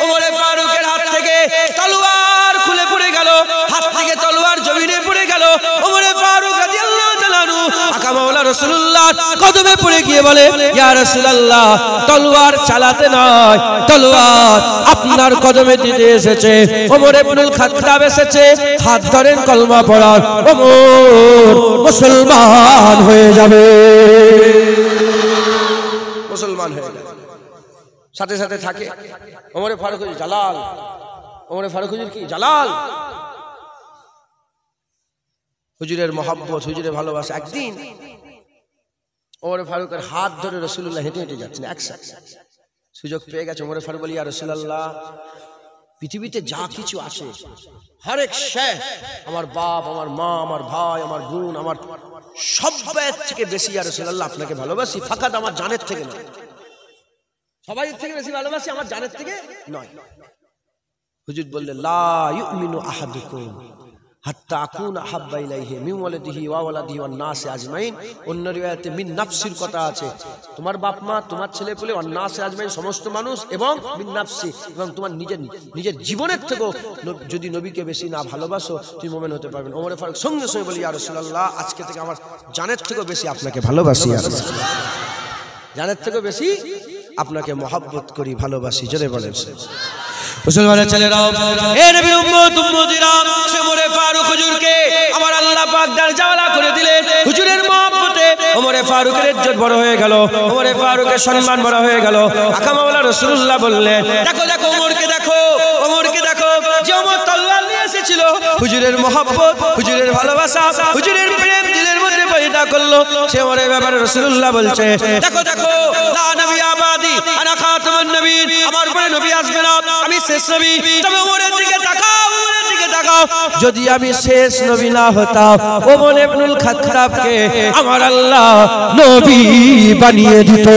ওমর ফারুকের হাত থেকে তলোয়ার খুলে পড়ে গেল, হাত থেকে তলোয়ার জমিনে পড়ে গেল। ওমর ফারুক রাদিয়াল্লাহু তাআলা আনহু আকা মাওলানা রাসূলুল্লাহ কদমে পড়ে গিয়ে বলে, ইয়া রাসূলুল্লাহ তলোয়ার চালাতে নয়, তলোয়ার আপনার কদমে দিতে এসেছে। ওমর ইবনুল খাত্তাব এসেছে, হাত ধরেন কলমা পড়ার, ওমর মুসলমান হয়ে যাবে, মুসলমান হয়ে যাবে। সাথে সাথে থাকে ওমর ফারুক জালাল, ওমর ফারুক হুজুর কি জালাল, হুজুরের মহব্বত, হুজুরের ভালোবাসা। একদিন ওমর ফারুকের হাত ধরে রাসূলুল্লাহ হেঁটে হেঁটে যাচ্ছেন, একসাথে সুযোগ পেয়ে গেছে। ওমর ফারুক বলি, ইয়া রাসূলুল্লাহ পৃথিবীতে যা কিছু আছে হর এক শে, আমার বাপ, আমার মা, আমার ভাই, আমার বোন, আমার সবের থেকে বেশি ইয়া রাসূলুল্লাহ আপনাকে ভালোবাসি, ফাকাত আমার জানের থেকে নয়। সবাই থেকে বেশি ভালোবাসি, আমার জানের থেকে নয়। হুজুর বললেন, লা ইউমিনু আহাদুকুম হাত্তা আকুনা হাব্বা ইলাইহি মিন ওয়ালাদিহি ওয়া ওয়ালাদিহি ওয়ান নাসি আজমাইন। অন্য রিওয়ায়াতে মিন নাফসির কথা আছে, তোমার বাপ মা, তোমার ছেলে পেলে, ওয়ান নাসি আজমাইন সমস্ত মানুষ, এবং মিন নাফসি এবং তোমার নিজের জীবনের থেকেও যদি নবীকে বেশি না ভালোবাসো তুমি মুমিন হতে পারবে না। ওমর ফারুক সঙ্গে সঙ্গে বলি, ইয়া রাসূলুল্লাহ, আজকে থেকে আমার জানের থেকেও বেশি আপনাকে ভালোবাসি, ইয়া রাসূলুল্লাহ, জানের থেকেও বেশি আপনাকে মহব্বত করি, ভালোবাসি। জোরে বলেন মুসলমানের ছেলেরাও, এ নবীর উম্মত উম্মতিরা, ওমর ফারুক হুজুরকে আমার আল্লাহ পাক দরজাওয়ালা করে দিলেন। হুজুরের মহব্বতে ওমর ফারুকের ইজ্জত বড় হয়ে গেল, ওমর ফারুকের সম্মান বড় হয়ে গেল। আকা মাওলা রাসূলুল্লাহ বললেন, দেখো দেখো ওমরকে দেখো, ওমরকে দেখো, যে ওমর তলোয়ার নিয়ে এসেছিল, হুজুরের মহব্বত, হুজুরের ভালোবাসা, হুজুরের প্রেম দিলের মধ্যে পয়দা করলো। সে ওমরের ব্যাপারে রাসূলুল্লাহ বলছে, দেখো দেখো, লা নবী আবাদি আনা খাতামুন নবীন, আমার পরে নবী আসবে না, আমি শেষ নবী। তবে ওমরের দিকে তাকাও, ওমরের দিকে তাকাও, যদি আমি শেষ নবী না হতাম, ওমর ইবনুল খাত্তাবকে আমার আল্লাহ নবী বানিয়ে দিত।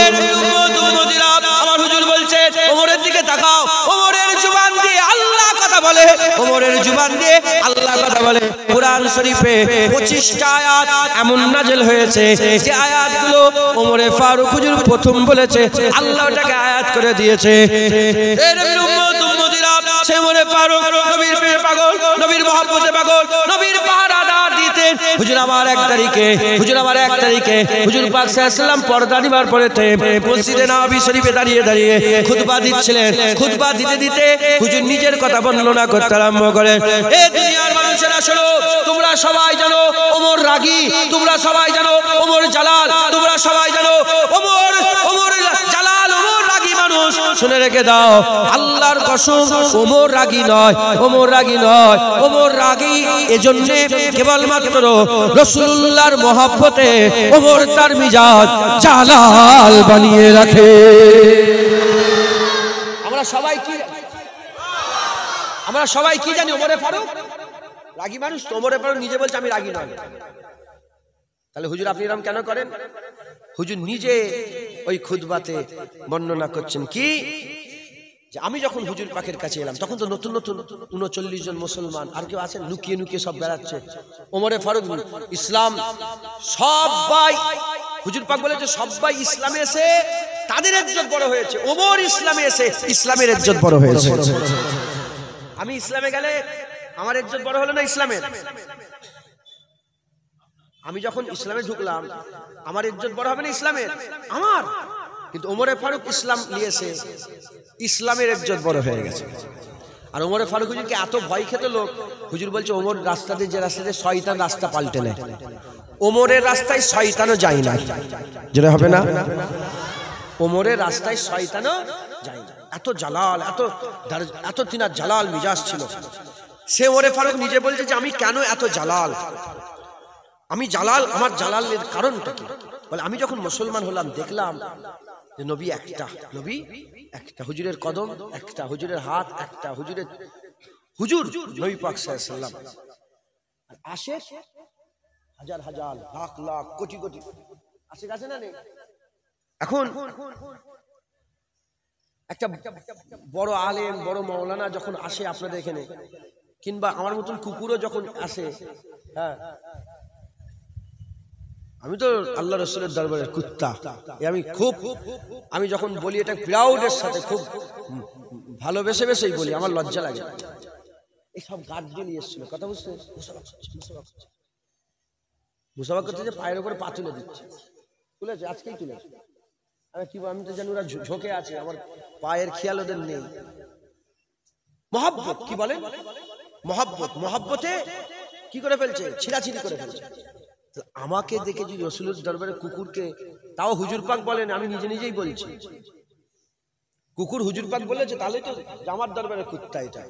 এর উম্মত উম্মতিরা, আমার হুজুর বলছে ওমরের দিকে তাকাও, ওমরের জুবান দিয়ে আল্লাহ কথা বলে, ওমরের জুবান দিয়ে আল্লাহ কথা বলে। কুরআন শরীফে 25টা আয়াত এমন নাযিল হয়েছে যে আয়াতগুলো ওমর ফারুক হুজুর প্রথম বলেছে, আল্লাহ ওটাকে আয়াত করে দিয়েছে। এই নবীর উম্মত উম্মতিরা, সে ওমর ফারুক নবীর প্রেমে পাগল, নবীর মহব্বতে পাগল, নবীর পাহারাদার দিতেন। হুজুর আমার 1 তারিখে, হুজুর আমার 1 তারিখে হুজুর পাক সাল্লাল্লাহু আলাইহি ওয়াসাল্লাম পর্দা নিবার পরেতে মসজিদে নববী শরীফে দাঁড়িয়ে দাঁড়িয়ে খুতবা দিচ্ছিলেন। খুতবা দিতে দিতে হুজুর নিজের কথা বর্ণনা করতে আরম্ভ করেন। এই দুনিয়ার মানুষেরা শোনো, তোমরা সবাই জানো ওমর রাগী, তোমরা সবাই জানো ওমর জালাল, তোমরা সবাই জানো ওমর জালাল, ওমর রাগী মানুষ। শুনে রেখে দাও, আল্লাহর কসম, ওমর রাগী নয়, ওমর রাগী নয়, ওমর রাগী এজন্য কেবলমাত্র রাসূলুল্লাহর মহব্বতে ওমর তার মিজাজ জালাল বানিয়ে রাখে। আমরা সবাই কি জানি ওমর ফারুক রাগী মানুষ, তো ওমর ফারুক নিজে বলছে আমি রাগী নয়। তাহলে হুজুর আপনি এরকম কেন করেন? হুজুর নিজে ওই খুতবাতে বর্ণনা করছেন কি, যে আমি যখন হুজুর পাকের কাছে এলাম তখন তো নতুন নতুন 39 জন মুসলমান, আর কেউ আছেন লুকিয়ে লুকিয়ে সব বেড়াচ্ছে। ওমর ফারুক ইসলাম সবাই, হুজুর পাক বলেছে সবাই ইসলামে এসে তাদের ইজ্জত বড় হয়েছে, ওমর ইসলামে এসে ইসলামের ইজ্জত বড় হয়েছে। আমি ইসলামে গেলে আমার ইজ্জত বড় হলো না ইসলামের? আমি যখন ইসলামে ঢুকলাম আমার ইজ্জত বড় হবে না ইসলামের? আমার। কিন্তু ওমর ফারুক ইসলাম নিয়েছে, ইসলামের ইজ্জত বড় হয়ে গেছে। আর ওমর ফারুক হুজুরকে এত ভয় খেত লোক, হুজুর বলছে ওমর রাস্তাতে, যে রাস্তাতে শয়তান রাস্তা পাল্টে নেয়, ওমরের রাস্তায় শয়তানও যায় না। যেটা হবে না, ওমরের রাস্তায় শয়তানও যায় না। এত জালাল, এত তিনার জালাল মিজাজ ছিল। সে ওমর ফারুক নিজে বলছে যে আমি কেন এত জালাল, আমি জালাল, আমার জালালের কারণটা কি? বলে আমি যখন মুসলমান হলাম দেখলাম যে নবী একটা, নবী একটা, হুজুরের কদম একটা, হুজুরের হাত একটা, হুজুর নবী পাক সাল্লাল্লাহু আলাইহি ওয়াসাল্লাম, আর আশিক হাজার হাজার লাখ লাখ কোটি কোটি আশিক আছে না নেই? এখন একটা বড় আলেম, বড় মাওলানা যখন আসে আপনাদের এখানে, কিংবা আমার মতন কুকুরও যখন আসে, হ্যাঁ, আমি তো আল্লাহ রাসূলের দরবারের কুত্তা, আমি যখন বলি এটা প্রাউডের সাথে, খুব ভালোবেসেই বলি, আমার লজ্জা লাগে। এই সব গার্ড দিয়ে নিয়ে এসেছিল, কথা বুঝতে, মুসাফা করতে যে পায়ের উপরে পা তুলে দিচ্ছে, তুলেছে, আজকেই তুলেছে। আমি তো জানি ওরা ঝোঁকে আছে, আমার পায়ের খেয়াল ওদের নেই। মহব্বত কি বলে, মহব্বতে কি করে ফেলছে, ছিঁড়াছিঁড়ি করে ফেলছে। আমাকে দেখে যদি রাসূলের দরবারে কুকুরকে, তাও হুজুর পাক বলেন, আমি নিজে নিজেই বলছি, কুকুর হুজুর পাক বলেছে, তাহলে তো আমার দরবারে কুত্তা। এটা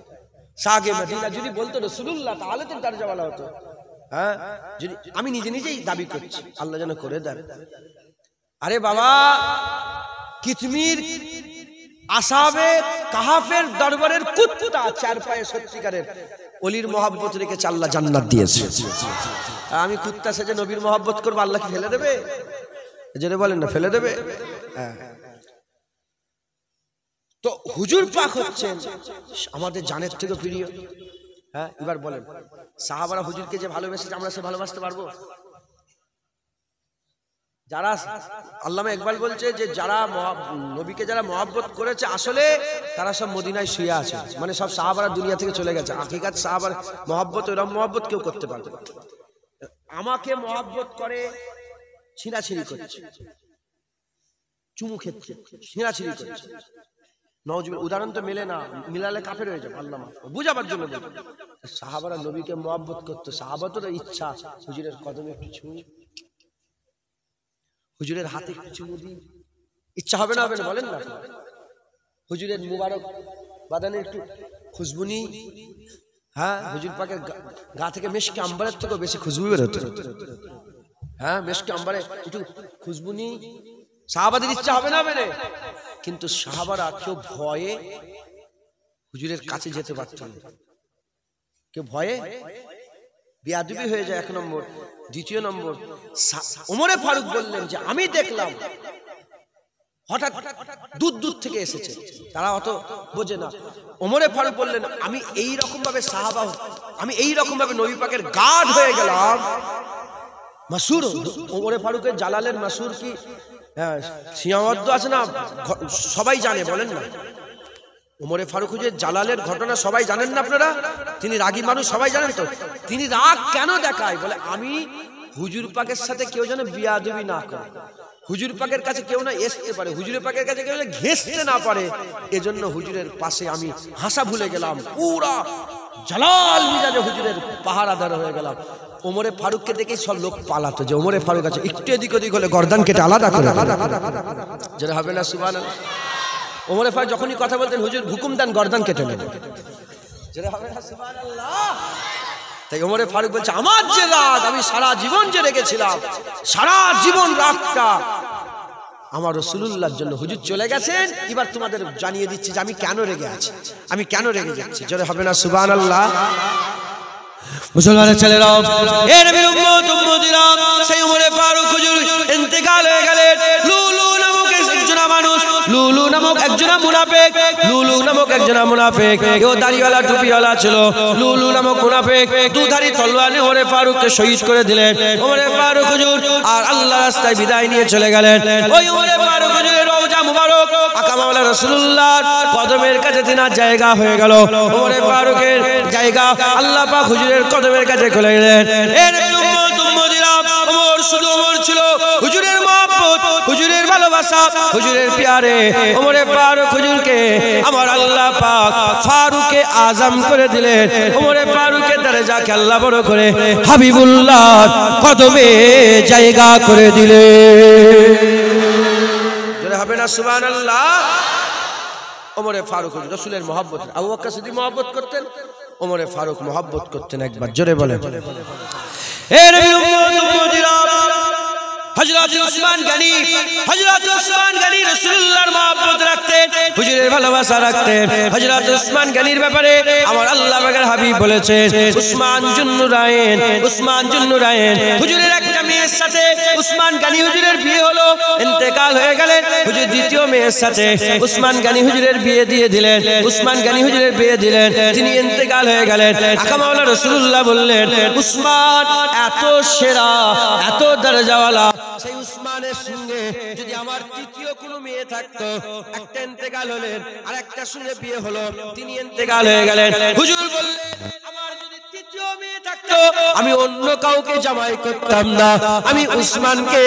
সাগে মদিনা যদি বলতো রাসূলুল্লাহ, তাহলে তো দরজাওয়ালা হতো। হ্যাঁ, যদি আমি নিজে নিজেই দাবি করছি, আল্লাহ যেন করে দেন। আরে বাবা, কিতমির আসাবে কাহাফের দরবারের কুত্তা, 4 পায়ে সত্যিকারের ওলির মহব্বত রেখে আল্লাহ জান্নাত দিয়েছে। আমি কুত্তা সেজে নবীর মহব্বত করবো, আল্লাহ কি ফেলে দেবে? যেটা বলেন না, ফেলে দেবে? তো হুজুর পাক হচ্ছেন আমাদের জানের থেকে প্রিয়। হ্যাঁ এবার বলেন, সাহাবারা হুজুরকে যে ভালোবেসেছে আমরা সে ভালোবাসতে পারবো? যারা আল্লামা ইকবাল বলছে যে যারা নবীকে যারা মহব্বত করেছে আসলে তারা সব মদিনায় শুয়ে আছে, মানে সব সাহাবারা দুনিয়া থেকে চলে গেছে। হাকিকাত সাহাবার মহব্বত এরকম মহব্বত কেউ করতে পারবে না। আমাকে মহব্বত করে ছিঁড়াছিঁড়ি করছে, চুমু খেচ্ছে, ছিঁড়াছিঁড়ি করছে, নওজুবিল্লাহ, উদাহরণ তো মেলে না, মিলালে কাফের হয়ে যাবে। আল্লাহ বুঝাবার জন্য সাহাবারা নবীকে মহব্বত করতো, সাহাবাতের ইচ্ছা হুজুরের কদমে একটু ছুঁই, হুজুরের হাতে একটু চুমু দিই, ইচ্ছা হবে না? হবে না বলেন না? হুজুরের মুবারক বাদানে একটু খুশবু নিই, হ্যাঁ হুজুর পাকের গা থেকে মেশকে আম্বারের থেকেও বেশি খুশবু বেরোতো, হ্যাঁ মেশকে আম্বারে একটু খুশবু নিই, সাহাবাদের ইচ্ছা হবে না? হবে না? কিন্তু সাহাবারা কেউ ভয়ে হুজুরের কাছে যেতে পারত না, কেউ ভয়ে বেয়াদবি হয়ে যায়, এক নম্বর। দ্বিতীয় নম্বর, ওমরে ফারুক বললেন যে আমি দেখলাম হঠাৎ দূর দূর থেকে এসেছে, তারা অত বোঝে না। ওমরে ফারুক বললেন আমি এই রকম ভাবে সাহাবা, আমি এই রকম ভাবে নবী পাকের গার্ড হয়ে গেলাম। মাসুর ওমরে ফারুকের জালালের মাসুর কি সীমাবদ্ধ আছে না? সবাই জানে, বলেন না? ওমরে ফারুক হুজুর জালালের ঘটনা সবাই জানেন না আপনারা? তিনি রাগী মানুষ, সবাই জানেন তো। তিনি রাগ কেন দেখায়? বলে আমি হুজুর পাকের সাথে কেউ যেন বিয়াদবি না করে, হুজুর পাকের কাছে কেউ না আসতে পারে, হুজুরের পাকের কাছে কেউ ঘেঁষতে না পারে, এজন্য হুজুরের পাশে আমি হাসা ভুলে গেলাম, পুরা জালাল মিজাজে হুজুরের পাহারাদার হয়ে গেলাম। ওমরে ফারুককে দেখে সব লোক পালাতো, যে ওমরে ফারুক আছে, একটু এদিক ওদিক হলে গর্দান কেটে আলাদা করে, যেটা হবে না সুবহানাল্লাহ। ওমরে ফারুক যখনই কথা বলতেন হুজুর হুকুম দেন গর্দান কেটে নেন, যেটা হবে না সুবহানাল্লাহ। তাই ওমরে ফারুক বলছে আমার যে রাগ আমি সারা জীবন যে রেগেছিলাম, সারা জীবন রাগটা আমার রাসূলুল্লাহর জন্য। হুজুর চলে গেছেন, এবার তোমাদের জানিয়ে দিচ্ছি যে আমি কেন রেগে আছি, আমি কেন রেগে যাচ্ছি, যেটা হবে না সুবহানাল্লাহ। মুসলমানের ছেলেরা, এ নবীর উম্মত উম্মতিরা, সেই ওমরে ফারুক হুজুর ইন্তেকাল হয়ে গেলেন। লুলু নামক একজন মানুষ, লুলু নামক একজন মুনাফিক, লুলু নামক একজন মুনাফিক, ও দাড়িওয়ালা টুপিওয়ালা ছিল। লুলু নামক মুনাফিক দুধারী তলোয়ার নিয়ে ওমরে ফারুককে শহীদ করে দিলেন। ওমরে ফারুক হুজুর আর আল্লাহর রাস্তায় বিদায় নিয়ে চলে গেলেন। ওই ওমরে ফারুক হুজুরের রওজা মুবারক আকা মাওলা রাসূলুল্লাহর কদমের কাছে তিনার জায়গা হয়ে গেল। ওমরে ফারুকের জায়গা আল্লাহ পাক হুজুরের কদমের কাছে খুলে দিলেন। এর উম্মত উম্মতিরা, ওমর শুধু ওমর ছিল, হুজুরের মহব্বত, হুজুরের ভালোবাসা, হুজুরের প্যারে ওমরে ফারুক হুজুরকে আমার আল্লাহ পাক ফারুকে আজম করে দিলেন। ওমরে ফারুকের দরজাকে আল্লাহ বড় করে হাবিবুল্লাহর কদমে জায়গা করে দিলেন। যেটা হবে না সুবহানাল্লাহ। ওমরে ফারুক হুজুর রাসূলের মহব্বত, আবু বকর সিদ্দিক মহব্বত করতেন, ওমরে ফারুক মহব্বত করতেন। একবার জোরে বলেন। এ নবীর উম্মত উম্মতিরা, হযরত উসমান গনি, হযরত উসমান গনি রাসূলুল্লাহর মহব্বত রাখতেন, হুজুরের ভালোবাসা রাখতেন। হযরত উসমান গনির ব্যাপারে আমার আল্লাহ পাকের হাবিব বলেছেন উসমান জুন্নুরাইন, উসমান জুন্নুরাইন। হুজুরের একটা মেয়ের সাথে উসমান গনি হুজুরের বিয়ে হলো, ইন্তেকাল হয়ে গেলেন। হুজুর দ্বিতীয় মেয়ের সাথে উসমান গনি হুজুরের বিয়ে দিয়ে দিলেন, উসমান গনি হুজুরের বিয়ে দিলেন, তিনি ইন্তেকাল হয়ে গেলেন। আকা মাওলা রাসূলুল্লাহ বললেন উসমান এত সেরা, এত দরজাওয়ালা, সেই উসমানের সঙ্গে যদি আমার তৃতীয় কোনো মেয়ে থাকতো, একটা ইন্তেকাল হলেন আর একটা সঙ্গে বিয়ে হলো, তিনি ইন্তেকাল হয়ে গেলেন। হুজুর বললেন আমার যদি তৃতীয় মেয়ে থাকতো আমি অন্য কাউকে জামাই করতাম না, আমি উসমানকে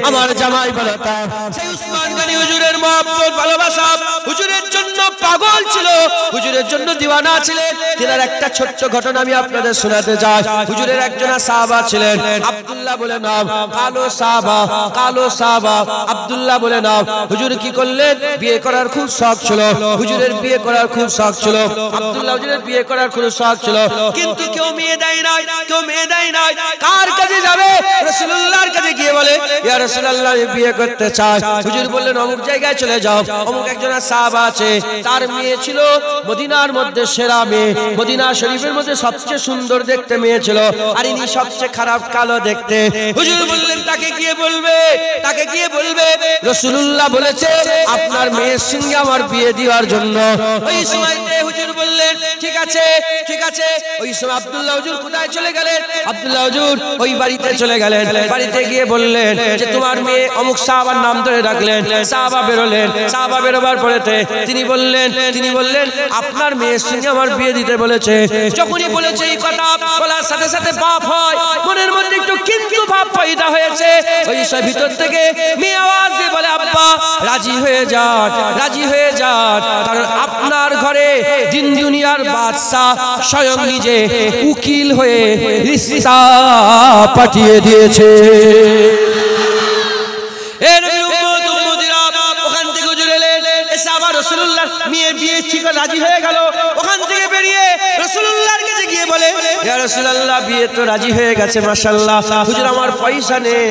আমার জামাই বানাতাম। সেই উসমান গনি হুজুরের মহব্বত ভালোবাসা, হুজুরের জন্য পাগল ছিল, হুজুরের জন্য দিওয়ানা ছিলেন। তিনার একটা ছোট্ট ঘটনা আমি আপনাদের শোনাতে চাই। হুজুরের একজন সাহাবা ছিলেন, আব্দুল্লাহ বলে নাম, কালো সাহাবা, কালো সাহাবা, আব্দুল্লাহ বলে নাম। হুজুর কি করলেন? বিয়ে করার খুব শখ ছিল, হুজুরের বিয়ে করার খুব শখ ছিল, আব্দুল্লাহ হুজুরের বিয়ে করার খুব শখ ছিল, কিন্তু কেউ মেয়ে দেয় নাই, কেউ মেয়ে দেয় নাই। কার কাছে যাবে? রাসূলুল্লাহর কাছে গিয়ে বলে ইয়া রাসূলুল্লাহ আমি বিয়ে করতে চাই। হুজুর বললেন অমুক জায়গায় চলে যাও, অমুক একজন সাহাবা আছে, তার মেয়ে ছিল মদিনার মধ্যে সেরা মেয়ে, মদিনা শরীফের মধ্যে সবচেয়ে সুন্দর দেখতে মেয়ে ছিল, আর ইনি সবচেয়ে খারাপ কালো দেখতে। হুজুর বললেন তাকে গিয়ে বলবে, তাকে গিয়ে বলবে রাসূলুল্লাহ বলেছে আপনার মেয়ের সঙ্গে আমার বিয়ে দেওয়ার জন্য। ওই সময়তে হুজুর বললেন ঠিক আছে ঠিক আছে। ওই সময় আব্দুল্লাহ হুজুর কোথায় চলে গেলেন? আব্দুল্লাহ হুজুর ওই বাড়িতে চলে গেলেন। বাড়িতে গিয়ে বললেন যে তোমার মেয়ে অমুক সাহাবার নাম ধরে ডাকলেন। সাহাবা বেরোলেন। সাহাবা বেরোবার পরেতে তিনি বললেন আপনার মেয়ের সঙ্গে আমার বিয়ে দিতে বলেছে। যখনই বলেছে এই কথা বলার সাথে সাথে বাপ হয় মনের মধ্যে একটু কিন্তু ভাব পয়দা হয়েছে। ওই সব ভিতর থেকে মেয়ে আওয়াজ দিয়ে বলে আব্বা রাজি হয়ে যান, রাজি হয়ে যান, কারণ আপনার ঘরে দিন দুনিয়ার বাদশা স্বয়ং নিজে উকিল হয়ে রিশতা পাঠিয়ে দিয়েছে। ওখান থেকে হুজুর এলেন, এসে আবার রাসূলুল্লাহ মেয়ে বিয়ে ঠিক রাজি হয়ে গেল। ওখান থেকে বেরিয়ে রাসূলুল্লাহর কাছে গিয়ে বলে ইয়া রাসূলুল্লাহ বিয়ে তো রাজি হয়ে গেছে মাশাআল্লাহ, হুজুর আমার পয়সা নেই,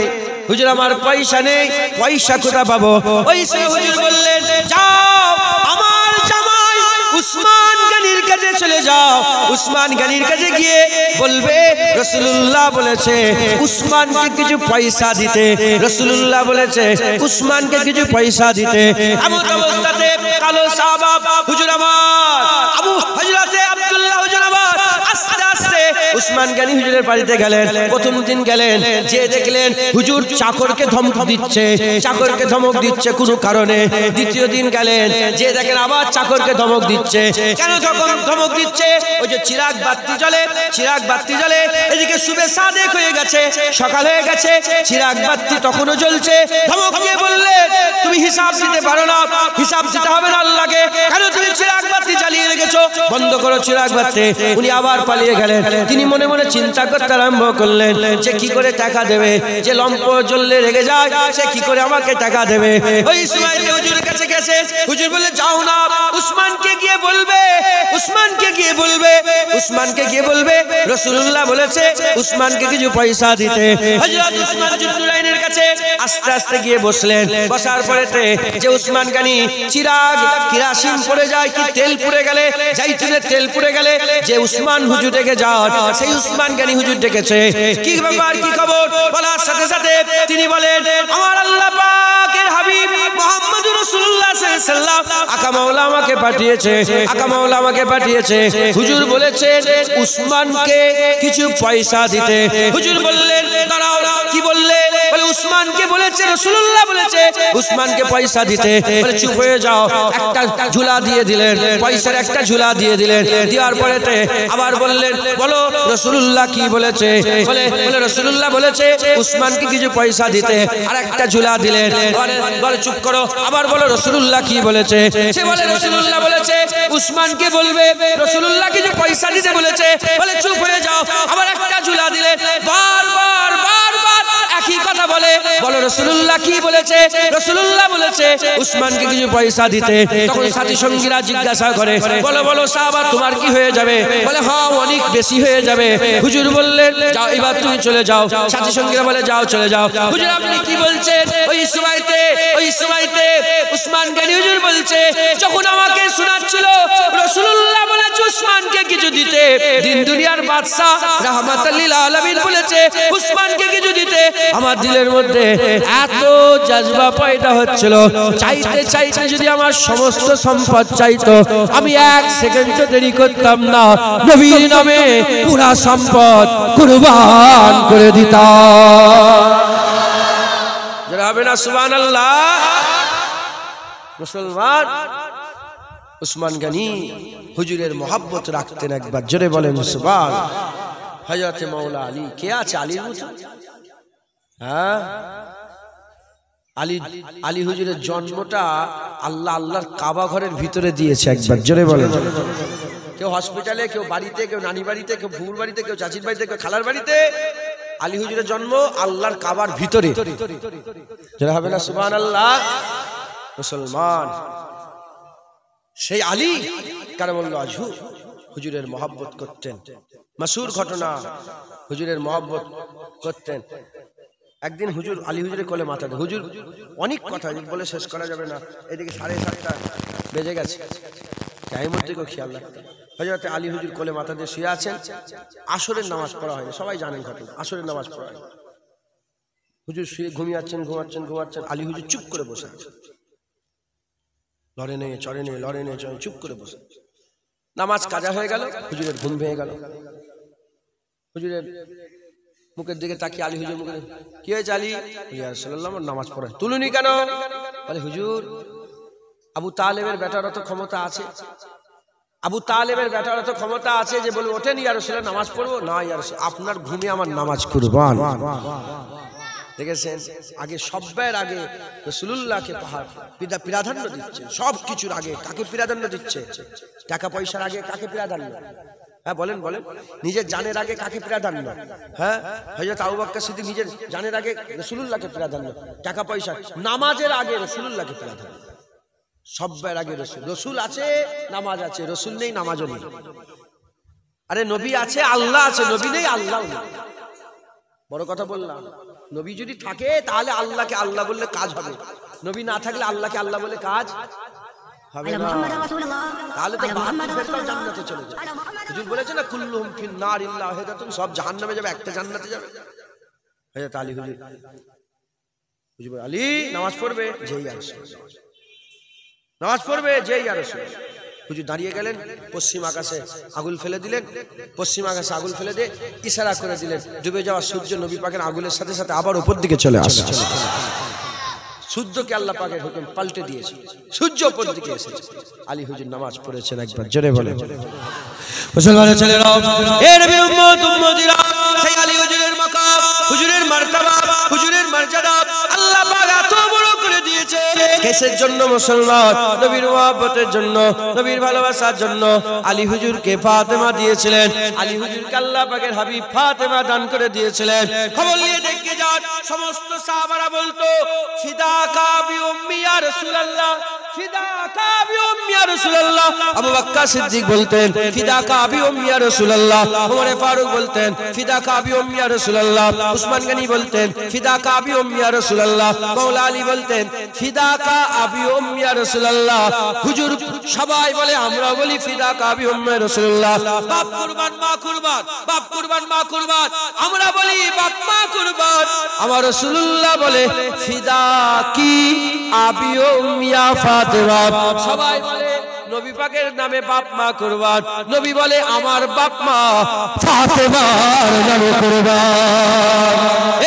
হুজুর আমার পয়সা নেই, পয়সা কোথা পাবো? ওই সে হুজুর বললেন যাও আমার জামাই উসমান গনির কাছে চলে যাও। উসমান গনির কাছে গিয়ে বলবে রাসূলুল্লাহ বলেছে উসমানকে কিছু পয়সা দিতে, রাসূলুল্লাহ বলেছে উসমানকে কিছু পয়সা দিতে। এমন অবস্থাতে কালো সাহাবা হুজুর আমার আবু হযরতে আব্দুল্লাহ হুজুর আমার আস্তে আস্তে উসমান গনি হুজুরের বাড়িতে গেলেন। প্রথম দিন গেলেন, যে দেখলেন হুজুর চাকরকে ধমক দিচ্ছে, চাকরকে ধমক দিচ্ছে কোনো কারণে। দ্বিতীয় দিন গেলেন, যে দেখেন আবার চাকরকে ধমক দিচ্ছে। কেন ধমক দিচ্ছে? ওই যে চিরাগ বাতি জ্বলে, চিরাগ বাতি জ্বলে, এদিকে সুবে সাদেক হয়ে গেছে, সকাল হয়ে গেছে, চিরাগ বাতি তখনও জ্বলছে। ধমক দিয়ে বললে তুমি হিসাব দিতে পারো না, হিসাব দিতে হবে না আল্লাহকে, কেন তুমি চিরাগ বাতি জ্বালিয়ে রেখেছো, বন্ধ করো চিরাগ বাতি। উনি আবার পালিয়ে গেলেন। তিনি মনে মনে চিন্তা করতে আরম্ভ করলেন যে কি করে টাকা দেবে, যে লম্প জ্বললে রেগে যায় সে কি করে আমাকে টাকা দেবে। ওই সময় হুজুরের কাছে গেছে, হুজুর বলে যাও না উসমানকে গিয়ে বলবে, উসমানকে গিয়ে বলবে, উসমানকে গিয়ে বলবে রাসূলুল্লাহ বলেছে উসমানকে কিছু পয়সা দিতে। হযরত উসমান জুন্নুরাইনের কাছে আস্তে আস্তে গিয়ে বসলেন। বসার পরেতে যে উসমান গনি চিরাগ কিরাসিন পড়ে যায়, কি তেল পুড়ে গেলে, জাইতুনের তেল পুড়ে গেলে যে উসমান হুজুর ডেকে যান, সেই উসমান গনি হুজুর ডেকেছে। কি ব্যাপার, কি খবর বলার সাথে সাথে তিনি বলেন আমার আল্লাহ পাকের হাবিব মুহাম্মদুর রাসূলুল্লাহ সাল্লাল্লাহু আলাইহি ওয়াসাল্লাম আকা মাওলা আমাকে পাঠিয়েছে, আকা মাওলা আমাকে পাঠিয়েছে। হুজুর বলেছেন উসমানকে কিছু পয়সা দিতে। হুজুর বললেন দাঁড়াও, কি বললে? বলে উসমানকে বলেছে, রাসূলুল্লাহ বলেছে উসমানকে পয়সা দিতে। বলে চুপ হয়ে যাও। একটা ঝুলা দিয়ে দিলেন, পয়সার একটা ঝুলা দিয়ে দিলেন। দেওয়ার পরেতে আবার বললেন বলো রাসূলুল্লাহ কি বলেছে? বলে রাসূলুল্লাহ বলেছে উসমানকে কিছু পয়সা দিতে। আর একটা ঝুলা দিলেন। বলে চুপ করো। আবার বলো রাসূলুল্লাহ কি বলেছে? সে বলে রাসূলুল্লাহ বলেছে উসমানকে বলবে রাসূলুল্লাহ কিছু পয়সা দিতে বলেছে। বলে চুপ হয়ে যাও। আবার একটা ঝুলা দিলেন। বারবার বারবার একই কথা বলে, বলো রাসূলুল্লাহ কি বলেছে? রাসূলুল্লাহ বলেছে উসমানকে কিছু পয়সা দিতে। তখন সাথী সঙ্গীরা জিজ্ঞাসা করে বলো বলো সাহাবা তোমার কি হয়ে যাবে? বলে হ্যাঁ অনেক বেশি হয়ে যাবে। হুজুর বললেন যাও এবার তুমি চলে যাও। সাথী সঙ্গীরা বলে যাও চলে যাও। হুজুর আপনি কি বলছেন? ওই সময়তে উসমান গনি হুজুর বলছে যখন আমাকে শোনাচ্ছিল রাসূলুল্লাহ বলেছে উসমানকে কিছু দিতে, দিন দুনিয়ার বাদশা রাহমাতুল লিল আলামিন বলেছে উসমানকে কিছু দিতে, আমার দিলের মধ্যে এত জজবা পয়দা হচ্ছিল, চাইতে চাইতে যদি আমার সমস্ত সম্পদ চাইতো আমি এক সেকেন্ডও দেরি করতাম না, নবীর নামে পুরা সম্পদ কুরবান করে দিতাম। যারা হবে না সুবহানাল্লাহ। মুসলমান উসমান গনি হুজুরের মহব্বত রাখতেন। একবার জোরে বলেন সুবহান। হযরত মাওলা আলী কে আছে আলীর মতো? হ্যাঁ, আলী হুজুরের জন্মটা আল্লাহর কাবা ঘরের ভিতরে দিয়েছে। একবার জোরে বলেন। কেউ হসপিটালে, কেউ বাড়িতে, কেউ নানি বাড়িতে, কেউ ফুফুর বাড়িতে, কেউ চাচির বাড়িতে, কেউ খালার বাড়িতে। আলী হুজুরের জন্ম আল্লাহর কাবার ভিতরে। যারা হবে না সুবহানাল্লাহ। মুসলমান সেই আলী কারামাল্লাহু ওয়াজহু হুজুরের মহব্বত করতেন। মাসুর ঘটনা, হুজুরের মহব্বত করতেন। একদিন হুজুর আলী হুজুরের কোলে মাথা দেয়। হুজুর অনেক কথা বলে শেষ করা যাবে না, এদিকে 7:30 বেজে গেছে, টাইমের দিকেও খেয়াল রাখতে। হযরত আলী হুজুর কোলে মাথা দিয়ে শুয়ে আছেন, আসরের নামাজ পড়া হয়নি, সবাই জানেন ঘটনা, আসরের নামাজ পড়া হয়নি। হুজুর শুয়ে ঘুমিয়েছেন, আলী হুজুর চুপ করে বসে আছেন, লড়ে নেই চড়ে নেই, লড়ে নেই চড়ে, চুপ করে বসে। নামাজ কাজা হয়ে গেল, হুজুরের ঘুম ভেঙে গেল। হুজুরের মুখের দিকে তাকিয়ে আলী হুজুর মুখে, কি হয়েছে আলী? ইয়া রাসূলুল্লাহ, আমার নামাজ পড়ে তুলুনি কেন? বলে হুজুর, আবু তালেবের বেটার অত ক্ষমতা আছে, আবু তালেবের বেটার অত ক্ষমতা আছে যে বলে ওঠেন ইয়া রাসূলুল্লাহ নামাজ পড়বো না, ইয়া রাসূল আপনার ঘুমে আমার নামাজ কুরবান। দেখেছেন, আগে সবের আগে রাসূলুল্লাহকে প্রাধান্য দিচ্ছে, সব কিছুর আগে কাকে প্রাধান্য দিচ্ছে? টাকা পয়সার আগে কাকে প্রাধান্য? হ্যাঁ বলেন বলেন, নিজের জানের আগে কাকে প্রাধান্য? হ্যাঁ, হযরত আবু বকর সিদ্দিক নিজের জানের আগে রাসূলুল্লাহকে প্রাধান্য, টাকা পয়সা, নামাজের আগে রাসূলুল্লাহকে প্রাধান্য, সবের আগে রসুল। রসুল আছে নামাজ আছে, রসুল নেই নামাজও নেই। আরে নবী আছে আল্লাহ আছে, নবী নেই আল্লাহ নেই। বড় কথা বললাম, নবী যদি থাকে তাহলে আল্লাহকে আল্লাহ বললে কাজ হবে, নবী না থাকলে আল্লাহকে আল্লাহ বলে কাজ হবে না। তাহলে তো ফেরেশতাও জান্নাতে চলে যাবে। হুজুর বলেছে না, কুল্লুহুম ফিন নার ইল্লা ওয়াহিদাতুন, সব জাহান্নামে যাবে, একটা জান্নাতে যাবে। হযরত আলী হুজুর বলে, আলী নামাজ পড়বে? যেই ইয়া রাসূলুল্লাহ, নামাজ পড়বে? যেই ইয়া রাসূলুল্লাহ। হুজুর দাঁড়িয়ে গেলেন, পশ্চিম আকাশে আগুন ফেলে দিলেন, পশ্চিম আকাশে আগুন ফেলে দিয়ে ইশারা করে দিলেন, ডুবে যাওয়া সূর্য নবী পাকের আগুনের সাথে সাথে আবার উপর দিকে চলে আসছে। সূর্যকে আল্লাহ পাকের হুকুম পাল্টে দিয়েছে, সূর্য উপর দিকে এসেছে। আলী হুজুর নামাজ পড়েছেন, একবার জোরে বলে। মুসলমানের ছেলেরা, এ নবীর উম্মত উম্মতিরা, সেই আলী হুজুরের মাকাম, হুজুরের মারতাবা, হুজুরের মর্যাদা আল্লাহ পাক এত বড় করে দিয়েছে। কিসের জন্য? মুসলমান নবীর মহব্বতের জন্য, নবীর ভালোবাসার জন্য। আলী হুজুরকে ফাতেমা দিয়েছিলেন, আলী হুজুরকে আল্লাহ পাকের হাবিব ফাতেমা দান করে দিয়েছিলেন। খবর নিয়ে দেখে যান, সমস্ত সাহাবারা বলতো, ফিদাকা বি উম্মি ইয়া রাসূলুল্লাহ, ফিদাকা বি উম্মি ইয়া রাসূলুল্লাহ। আবু বকর সিদ্দিক বলতেন, ফিদাকা বি উম্মি ইয়া রাসূলুল্লাহ। ওমর ফারুক বলতেন, ফিদাকা বি উম্মি ইয়া রাসূলুল্লাহ। উসমান গনি বলতেন, ফিদাকা বি উম্মি ইয়া রাসূলুল্লাহ। মাওলা আলী বলতেন, ফিদাকা আবি উম্মি ইয়া রাসূলুল্লাহ। হুজুর সবাই বলে, আমরা বলি ফিদাকা আবি উম্মি ইয়া রাসূলুল্লাহ। বাপ কুরবান মা কুরবান, বাপ কুরবান মা কুরবান, আমরা বলি বাপ মা কুরবান। আমার রাসূলুল্লাহ বলে, ফিদাকি আবি উম্মি ইয়া ফাতেমা। সবাই বলে নবী পাকের নামে বাপ মা কুরবান, নবী বলে আমার বাপ মা ফাতেমার নামে কুরবান।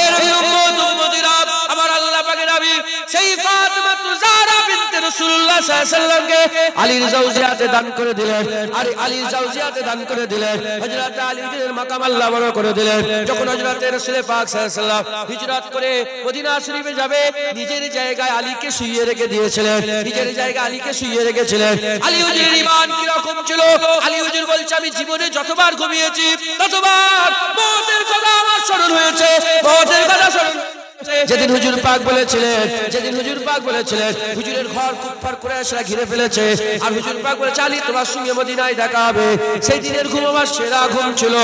এর উম্মত উম্মতিরা, আমার আল্লাহ পাকের হাবিব সেই ফাতেমা তুজারা বিনতে রাসূলুল্লাহ সাল্লাল্লাহু আলাইহি ওয়াসাল্লামকে আলীর জাওজিয়াতে দান করে দিলেন, আর আলীর জাওজিয়াতে দান করে দিলেন। হযরত আলীর মাকাম আল্লাহ বড় করে দিলেন। যখন হযরত রাসূল পাক সাল্লাল্লাহু আলাইহি ওয়াসাল্লাম হিজরত করে মদিনা শরীফে যাবে, নিজের জায়গায় আলীকে শুইয়ে রেখে দিয়েছিলেন, নিজের জায়গায় আলীকে শুইয়ে রেখেছিলেন। আলী হুজুরের ঈমান কি রকম ছিল? আলী হুজুর বলছে, আমি জীবনে যতবার ঘুমিয়েছি ততবার মওতের কথা আমার স্মরণ হয়েছে, মওতের কথা স্মরণ। যেদিন হুজুর পাক বলেছিলেন, যেদিন হুজুর পাক বলেছিলেন হুজুরের ঘর কুফার কুরাইশরা ঘিরে ফেলেছে, আর হুজুর পাক বলে, আলী তোমার সঙ্গে মদিনায় দেখা হবে, সেই দিনের ঘুম আমার সেরা ঘুম ছিল,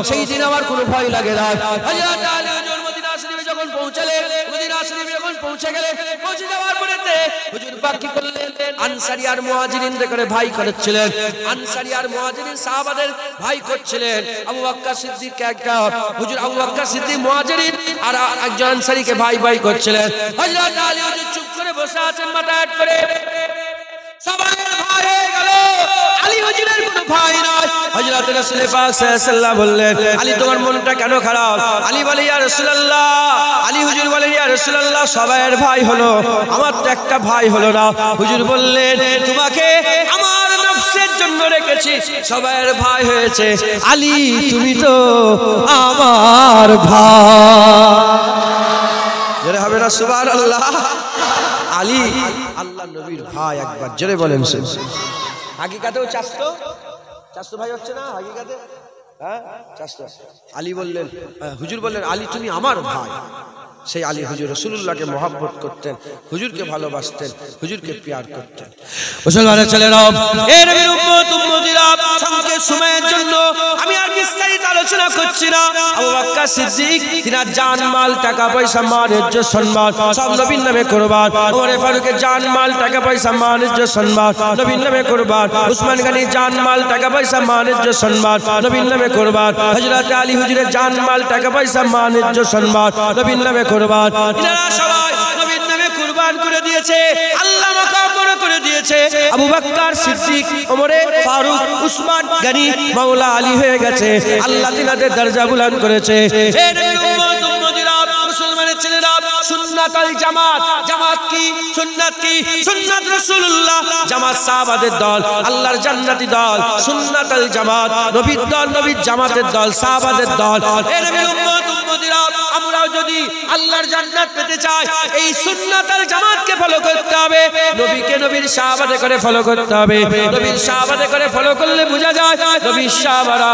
সেই দিন আমার কোনো ভয় লাগে না। হযরত আলী হুজুর মদিনা শরীফে যখন পৌঁছালেন, মদিনা শরীফে যখন পৌঁছে গেলেন, পৌঁছে যাওয়ার পরেতে হুজুর পাক কি করলেন? আনসারী আর মুহাজিরিনদের করে ভাই করেছিলেন, আনসারী আর মুহাজিরিন সাহাবাদের ভাই করছিলেন। আবু বকর সিদ্দিক একটা, হুজুর আবু বকর সিদ্দিক মুহাজিরিন আর একজন আনসারীকে ভাই ভাই করছিলেন। হযরত আলী হুজুর চুপ করে বসে আছেন, মাথা হেঁট করে। সবাই ভাই হয়ে গেল, আলী হুজুরের কোনো ভাই নাই। হযরত রাসূল পাক সাল্লাল্লাহু আলাইহি ওয়াসাল্লাম বললেন, আলী তোমার মনটা কেন খারাপ? আলী বলে, ইয়া রাসূলুল্লাহ, আলী হুজুর বলেন, ইয়া রাসূলুল্লাহ, সবাইয়ের ভাই হলো, আমার তো একটা ভাই হলো না। হুজুর বললেন, তোমাকে আমার নফসের জন্য রেখেছি, সবাইয়ের ভাই হয়েছে, আলী তুমি তো আমার ভাই। জোরে হবে না সুবহানাল্লাহ? আলী আল্লাহ নবীর ভাই, একবার জোরে বলেন। হাকিকাতেও চাচতো, চাচতো ভাই হচ্ছে না হাকিকাতে? হ্যাঁ চাচতো। আলী বললেন, হুজুর বললেন, আলী তুমি আমার ভাই, সেই আলী হুজুর রাসূলুল্লাহকে মহব্বত করতেন, হুজুরকে ভালোবাসতেন, হুজুরকে প্যার করতেন। মুসলমানের ছেলেরা, এ নবীর উম্মত উম্মতিরা, সংক্ষেপ সময়ের জন্য আমি আর বিস্তারিত আলোচনা করছি না। আবু বকর সিদ্দিক তিনার জান মাল টাকা পয়সা মান ইজ্জত সম্মান সব নবীর নামে কুরবান। ওমর ফারুকের জান মাল টাকা পয়সা মান ইজ্জত সম্মান নবীর নামে কুরবান। উসমান গনি জান মাল টাকা পয়সা মান ইজ্জত সম্মান নবীর নামে কুরবান। হযরত আলী হুজুরের জান মাল টাকা পয়সা মান ইজ্জত সম্মান নবীর নামে কুরবান। ইনারা সবাই নবীর নামে কুরবান করে দিয়েছে, আল্লাহ মাকাম বড় করে দিয়েছে। আবু বকর সিদ্দিক, ওমর ফারুক, উসমান গনি মাওলা আলী হয়ে গেছে, আল্লাহ তিনাদের দরজা বুলন্দ করেছে। হে নবীর উম্মত উম্মতিরা, মুসলমানের ছেলেরা, সুন্নাতুল জামাত, জামাত কি? সুন্নাত কি? সুন্নাত রাসূলুল্লাহ, জামাত সাহাবাদের দল, আল্লাহর জান্নাতি দল। সুন্নাতুল জামাত, নবীর দল, নবীর জামাতের দল, সাহাবাদের দল। হে নবীর উম্মত উম্মতিরা, আমরাও যদি আল্লাহর জান্নাত পেতে চাই, এই সুন্নাতুল জামাতকে ফলো করতে হবে, নবীকে নবীর সাহাবাতে করে ফলো করতে হবে। নবীর সাহাবাতে করে ফলো করলে বোঝা যায় নবীর সাহাবারা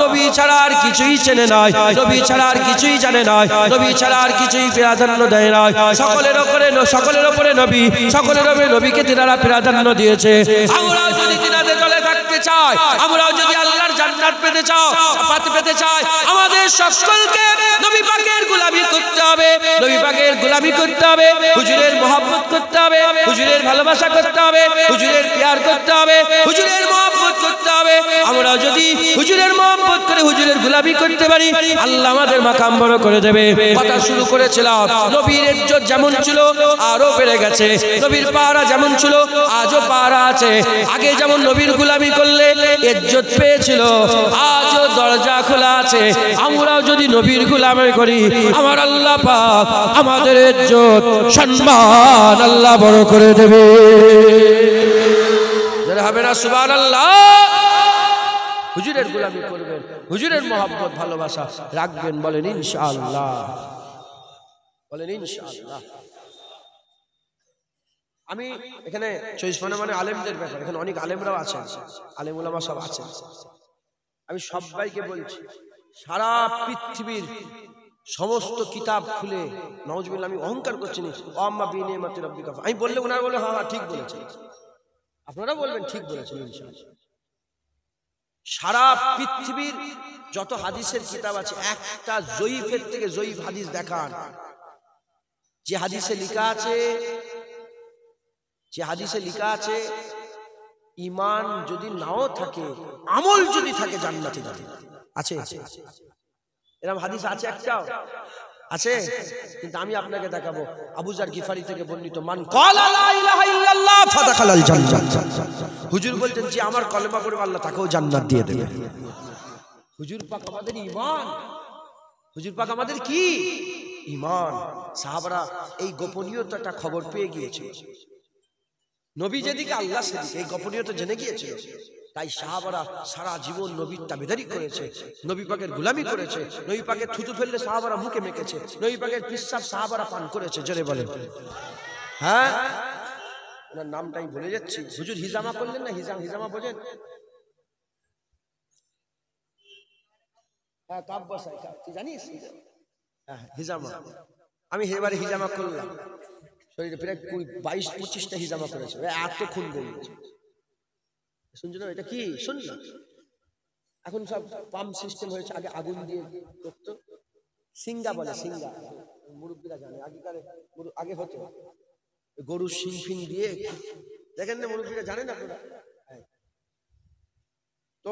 নবী ছাড়া আর কিছুই চেনে নাই, নবী ছাড়া আর কিছুই জানে নাই, নবী ছাড়া আর কিছুই প্রাধান্য দেয় না। সকলের উপরে নবী, সকলের উপরে নবীকে তিনারা প্রাধান্য দিয়েছে। আমরাও যদি তিনাদের দলে থাকতে চাই, আমরাও যদি আল্লাহর জান্নাত পেতে চাই, আমাদের সকলকে নবী পাকের গোলামি করতে হবে, নবী পাকের গোলামি করতে হবে, হুজুরের মহব্বত করতে হবে, হুজুরের ভালোবাসা করতে হবে, হুজুরের প্যার করতে হবে, হুজুরের মহব্বত করতে হবে। আমরা যদি হুজুরের মহব্বত করে হুজুরের গোলামি করতে পারি, আল্লাহ আমাদের মাকাম বড় করে দেবে। কথা শুরু করেছিলাম, নবীর ইজ্জত যেমন ছিল আরো বেড়ে গেছে, নবীর পাহারা যেমন ছিল আজও পাহারা আছে। আগে যেমন নবীর গোলামি করলে ইজ্জত পেয়েছিল, আজও দরজা খোলা আছে। আমরাও যদি নবীর গোলামি করি, আমার আল্লাহ পাক আমাদের ইজ্জত সম্মান আল্লাহ বড় করে দেবে। যারা হবে না সুবহানাল্লাহ, হুজুরের গোলামি করবেন, হুজুরের মহব্বত ভালোবাসা রাখবেন, বলেন ইনশাআল্লাহ, বলেন ইনশাআল্লাহ। আমি এখানে মানে আলেমদের ব্যাপার, এখানে অনেক আলেমরাও আছেন, আলেম উলামা সব আছেন। আমি সবাইকে বলছি, সারা পৃথিবীর সমস্ত কিতাব খুলে, নাউজুবিল্লাহ, আমি অহংকার করছি না, আম্মা বিনিয়ামাতি রাব্বিকা, আমি বললে ওনারা বলে হ্যাঁ ঠিক বলেছেন, আপনারা বলবেন ঠিক বলেছেন ইনশাআল্লাহ। সারা পৃথিবীর যত হাদিসের কিতাব আছে, একটা জয়ীফের থেকে জয়ীফ হাদিস দেখান, যে হাদিসে লেখা আছে ঈমান যদি নাও থাকে, আমল যদি থাকে, জান্নাতে যাবে। আছে এরকম হাদিস আছে? একটাও আছে? কিন্তু আমি আপনাকে দেখাবো, আবু যার গিফারি থেকে বর্ণিত, মান ক্বালা লা ইলাহা ইল্লাল্লাহ ফাদাখালাল জান্নাত। হুজুর বলতেন যে আমার কলেমা পড়ে আল্লাহ তাকেও জান্নাত দিয়ে দেবে। হুজুর পাক আমাদের ঈমান, হুজুর পাক আমাদের কি ঈমান। সাহাবারা এই গোপনীয়তাটা খবর পেয়ে গিয়েছে, নবী যেদিকে আল্লাহ সেদিকে, এই গোপনীয়তা জেনে গিয়েছিল। তাই সাহাবারা সারা জীবন নবীর তাবেদারি করেছে, নবী পাকের গোলামি করেছে, নবী পাকের থুতু ফেললে সাহাবারা মুখে মেখেছে, নবী পাকের পিসাব সাহাবারা পান করেছে। জোরে বলেন হ্যাঁ। ওনার নামটাই ভুলে যাচ্ছি, হুজুর হিজামা করলেন না? হিজামা বোঝেন? হ্যাঁ, কাপ বসাই, তুই জানিস? হ্যাঁ, হিজামা। আমি এবারে হিজামা করলাম, শরীরে প্রায় 22-25টা হিজামা করেছে, এত খুন বেরিয়েছে। শুনছো না? এটা কি শুনছো? এখন সব পাম্প সিস্টেম হয়েছে, আগে আগুন দিয়ে করতো, সিঙ্গা বলে, সিঙ্গা মুরব্বীরা জানে, আগে হতো গরুর শিং দিয়ে, দেখেন না মুরব্বীরা জানেন আপনারা? তো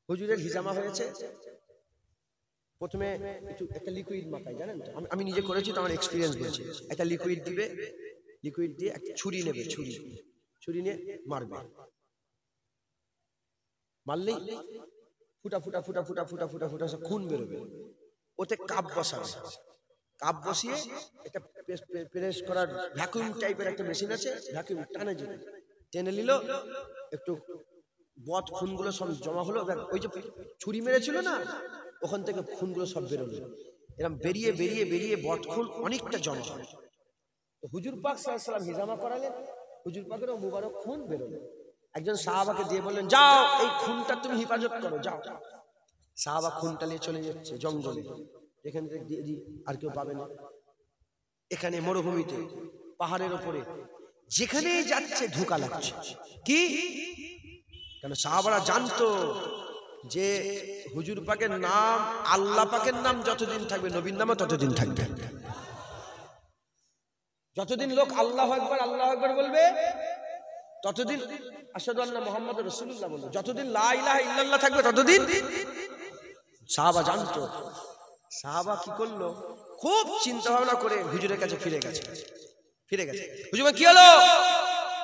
হুজুরের হিজামা হয়েছে, প্রথমে একটা লিকুইড মাখায়, জানেন তো? আমি নিজে করেছি তো, আমার এক্সপিরিয়েন্স বলছি। একটা লিকুইড দিবে, লিকুইড দিয়ে একটা ছুরি নেবে, ছুরি নিয়ে মারবে, মারলেই ফুটা ফুটা ফুটা ফুটা ফুটা ফুটা ফুটা সব খুন বেরোবে। ওতে কাপ বসাবে, কাপ বসিয়ে একটা প্রেস করার ভ্যাকুয়াম টাইপের একটা মেশিন আছে, ভ্যাকুয়াম টেনে নিল, একটু বদ খুনগুলো সব জমা হলো, ওই যে ছুরি মেরেছিল না, ওখান থেকে খুনগুলো সব বেরোলো, এরকম বেরিয়ে বেরিয়ে বেরিয়ে বদ খুন অনেকটা জমা হয়। হুজুর পাক সাল্লাল্লাহু আলাইহি ওয়াসাল্লাম হিজামা করালেন, হুজুর পাকেরও মুবারক খুন বেরোলো। একজন সাহাবাকে দিয়ে বললেন, যাও এই খুনটা তুমি হেফাজত করো, যাও। সাহাবা খুনটা নিয়ে চলে যাচ্ছে জঙ্গলে, এখানে আর কেউ পাবে না। এখানে মরুভূমিতে পাহাড়ের উপরে যেখানে যাচ্ছে ধোঁকা লাগছে। কি কেন? সাহাবারা জানতো যে হুজুর পাকের নাম, আল্লাহ পাকের নাম যতদিন থাকবে, নবীর নামও ততদিন থাকবে। যতদিন লোক আল্লাহু আকবার বলবে ততদিন আশহাদু আন্না মুহাম্মাদুর রাসূলুল্লাহ বলবে। যতদিন লা ইলাহা ইল্লাল্লাহ থাকবে ততদিন। সাহাবা জানতো। সাহাবা কি করলো? খুব চিন্তা ভাবনা করে হুজুরের কাছে ফিরে গেছে। হুজুর কি হলো?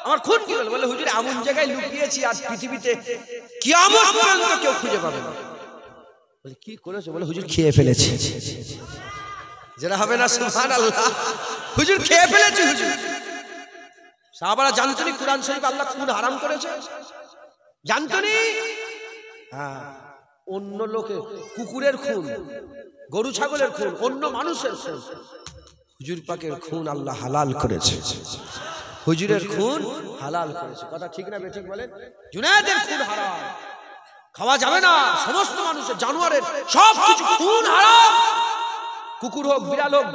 আমার খুন কি হলো? বলে হুজুর এমন জায়গায় লুকিয়েছি আর পৃথিবীতে কিয়ামত পর্যন্ত কেউ খুঁজে পাবে না। বলে কি করেছো? বলে হুজুর খেয়ে ফেলেছি। যারা হবে না সুবহানাল্লাহ, হুজুর খেয়ে ফেলেছি। হুজুর সাহাবারা জানতো না কুরআন শরীফ আল্লাহ খুন হারাম করেছে? জানতো না? হ্যাঁ, অন্য লোকের কুকুরের খুন, গরু ছাগলের খুন, অন্য মানুষের খুন, হুজুর পাকের খুন আল্লাহ হালাল করেছে। হুজুরের খুন হালাল করেছে। কথা ঠিক না বেঠিক বলেন? জুনায়েদের খুন হারাম, খাওয়া যাবে না। সমস্ত মানুষের, জানোয়ারের সব কিছু খুন হারাম। কুকুর হোক, বিড়াল হোক,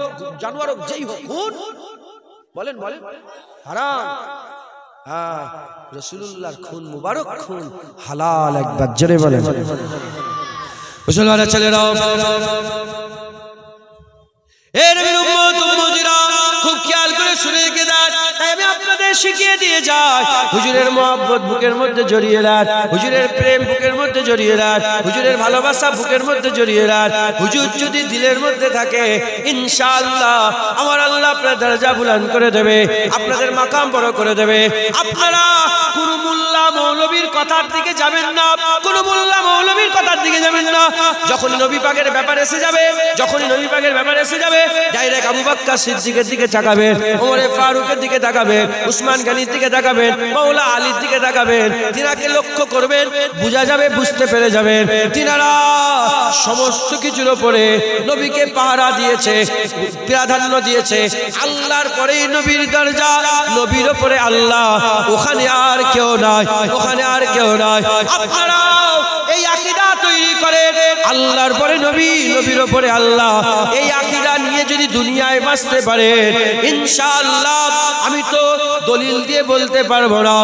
জানোয়ার হোক, যেই হোক, খুন বলেন হারাম। হ্যাঁ, রাসূলুল্লাহর খুন, মুবারক খুন হালাল। একবার জোরে বলেন। মুসলমানের ছেলেরা, এ নবীর উম্মত উম্মতিরা, খুব খেয়াল করে শুনে রেখে দেন। তাই আমি আপনাদের শিখিয়ে দিয়ে যাই, হুজুরের মহব্বত বুকের মধ্যে জড়িয়ে রাখ, হুজুরের প্রেম বুকের মধ্যে জড়িয়ে রাখ, হুজুরের ভালোবাসা বুকের মধ্যে জড়িয়ে রাখ। হুজুর যদি দিলের মধ্যে থাকে, ইনশাআল্লাহ আমার আল্লাহ আপনার দরজা বুলন্দ করে দেবে, আপনাদের মাকাম বড় করে দেবে। আপনারা কোন মোল্লা মৌলবীর কথার দিকে যাবেন না, কোন মোল্লা মৌলবীর কথার দিকে যাবেন না। যখন নবী পাকের ব্যাপার এসে যাবে, ডাইরেক্ট আবু বকর সিদ্দিকের দিকে তাকাবেন, ওমর ফারুকের দিকে তাকাবেন, উসমান গনির দিকে তাকাবেন, মাওলা আলীর দিকে তাকাবেন। তিনাকে লক্ষ্য করবেন, বুঝা যাবে, বুঝতে পেরে যাবেন তিনারা সমস্ত কিছুর উপরে নবীকে পাহারা দিয়েছে, প্রাধান্য দিয়েছে। আল্লাহর পরেই নবীর দরজা, নবীর উপরে আল্লাহ, ওখানে আর কেউ নাই। আপনারা এই আকীদা তৈরি করেন, আল্লাহর পরে নবী, নবীর উপরে আল্লাহ। এই আকীদা নিয়ে যদি দুনিয়ায় বাঁচতে পারেন, ইনশাআল্লাহ, আমি তো দলিল দিয়ে বলতে পারবো না,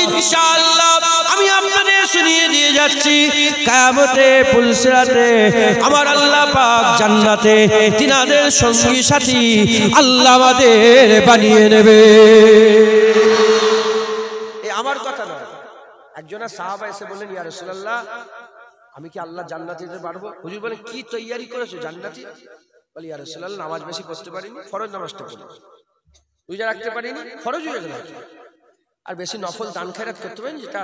ইনশাআল্লাহ আমি আপনাদের শুনিয়ে দিয়ে যাচ্ছি, কিয়ামতে পুলসিরাতে আমার আল্লাহ পাক জান্নাতে তিনাদের সঙ্গী সাথী আল্লাহ আমাদের বানিয়ে নেবে। এই আমার কথা নয়। একজনের সাহাবা এসে বললেন, ইয়া রাসূলুল্লাহ, আমি কি আল্লাহ জান্নাতে যেতে পারবো? হুজুর বলেন, কি তৈয়ারি করেছো জান্নাতি? বলি, ইয়া রাসূলুল্লাহ, নামাজ বেশি পড়তে পারিনি, ফরজ নামাজটা পড়ি, রোজা রাখতে পারিনি, ফরজ রোজা রাখি, আর বেশি নফল দান খেরাত করতে পারেন, যেটা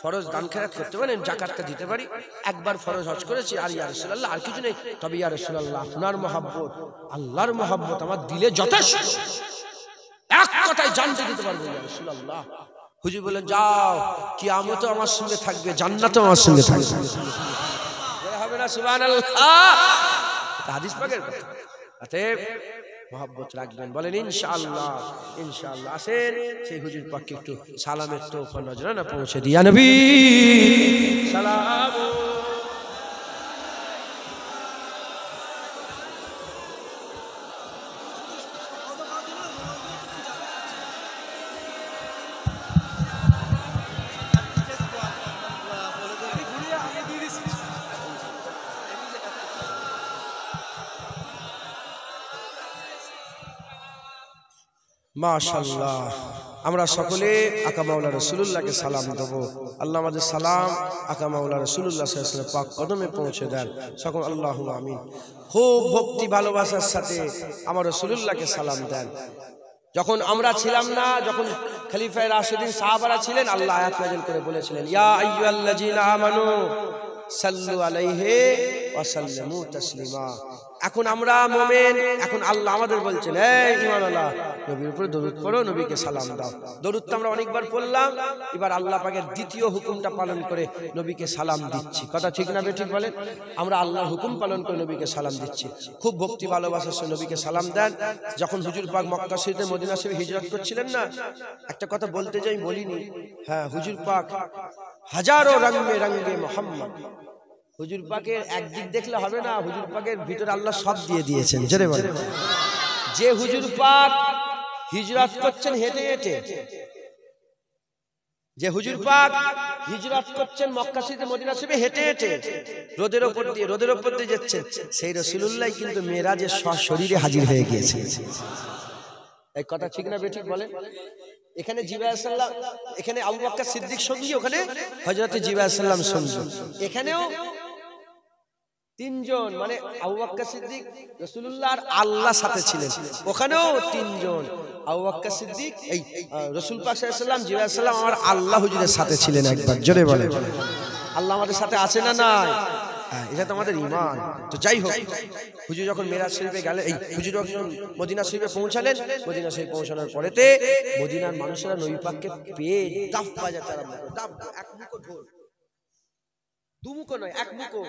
ফরজ দান খেরাত করতে পারেন, জাকাতটা দিতে পারি, একবার ফরজ হজ করেছি, আর ইয়া রাসূলুল্লাহ আর কিছু নেই। তবে ইয়া রাসূলুল্লাহ, আপনার মহব্বত, আল্লাহর মহব্বত আমার দিলে যথেষ্ট, এক কথায় জানতে দিতে পারবো ইয়া রাসূলুল্লাহ। হুজুর বলেন, যাও, কিয়ামতও আমার সঙ্গে থাকবে, জান্নাতও আমার সঙ্গে থাকবে। হবে না সুবহানাল্লাহ? হাদিস পাকের কথা। অতএব মহব্বত রাখবেন, বলেন ইনশাআল্লাহ। আসেন সেই হুজুর পাককে একটু সালামের তোহফা নজরানা পৌঁছে দিয়া নবী সালাম। মাশাআল্লাহ, আমরা সকলে আকা মাওলা রাসূলুল্লাহকে সালাম দেব। আল্লাহ আমাদের সালাম আকা মাওলা রাসূলুল্লাহ সাল্লাল্লাহু আলাইহি ওয়াসাল্লাম পাক কদমে পৌঁছে দেন। সকল আল্লাহুম্মা আমিন। খুব ভক্তি ভালোবাসার সাথে আমার রাসূলুল্লাহকে সালাম দেন। যখন আমরা ছিলাম না, যখন খলিফায়ে রাশিদিন সাহাবারা ছিলেন, আল্লাহ আয়াত নাযিল করে বলেছিলেন, ইয়া আইয়ুহাল্লাযীনা আমানু সাল্লু আলাইহি ওয়া সাল্লিমু তাসলিমা। এখন আমরা মুমিন, এখন আল্লাহ আমাদের বলছেন, এই ঈমানওয়ালা, নবীর উপরে দরুদ পড়ো, নবীকে সালাম দাও। দরুদ তো আমরা অনেকবার পড়লাম, এবার আল্লাহ পাকের দ্বিতীয় হুকুমটা পালন করে নবীকে সালাম দিচ্ছি। কথা ঠিক না বেঠিক বলেন? আমরা আল্লাহর হুকুম পালন করে নবীকে সালাম দিচ্ছি। খুব ভক্তি ভালোবাসার সঙ্গে নবীকে সালাম দেন। যখন হুজুর পাক মক্কা শরীফে মদিনা শরীফে হিজরত করছিলেন না, একটা কথা বলতে যাই বলিনি। হ্যাঁ, হুজুর পাক হাজারো রঙে রঙে মোহাম্মদ, হুজুর পাকের একদিক দেখলে হবে না, হুজুর পাকের ভিতরে আল্লাহ সব দিয়ে দিয়েছেন। জোরে বলেন। যে হুজুর পাক হিজরত করছেন হেঁটে হেঁটে, যে হুজুর পাক হিজরত করছেন মক্কা শরীফ মদিনা শরীফে হেঁটে হেঁটে রোদের উপর দিয়ে যাচ্ছেন, সেই রাসূলুল্লাহ কিন্তু মেরাজে সশরীরে হাজির হয়ে গিয়েছে। এই কথা ঠিক না বেঠিক বলেন? এখানে জিবরাইল আলাইহিস সালাম, এখানে আবু বকর সিদ্দিক সঙ্গী, ওখানে হযরত জিবরাইল আলাইহিস সালাম সঙ্গী। এখানেও তিনজন, মানে আবু বকর সিদ্দিক, রাসূলুল্লাহ আর আল্লাহ সাথে ছিলেন। ওখানেও তিনজন, আবু বকর সিদ্দিক, এই রাসূল পাক সাল্লাল্লাহু আলাইহি ওয়াসাল্লাম, জিবরাইল আলাইহিস সালাম আর আল্লাহ হুজুরের সাথে ছিলেন একবার। জোরে বলেন। আল্লাহ আমাদের সাথে আছে না নাই? এটা তো আমাদের ঈমান। তো যাই হোক, হুজুর যখন মেরাজ শরীফে গেলেন, এই হুজুর যখন মদিনা শরীফে পৌঁছালেন, মদিনা শরীফে পৌঁছানোর পরেতে মদিনার মানুষেরা নবী পাককে পেয়ে দাফ বাজাতে আরম্ভ করল। দাফ, এক মুখো ঢোল, দু মুখো নয়, এক মুখো,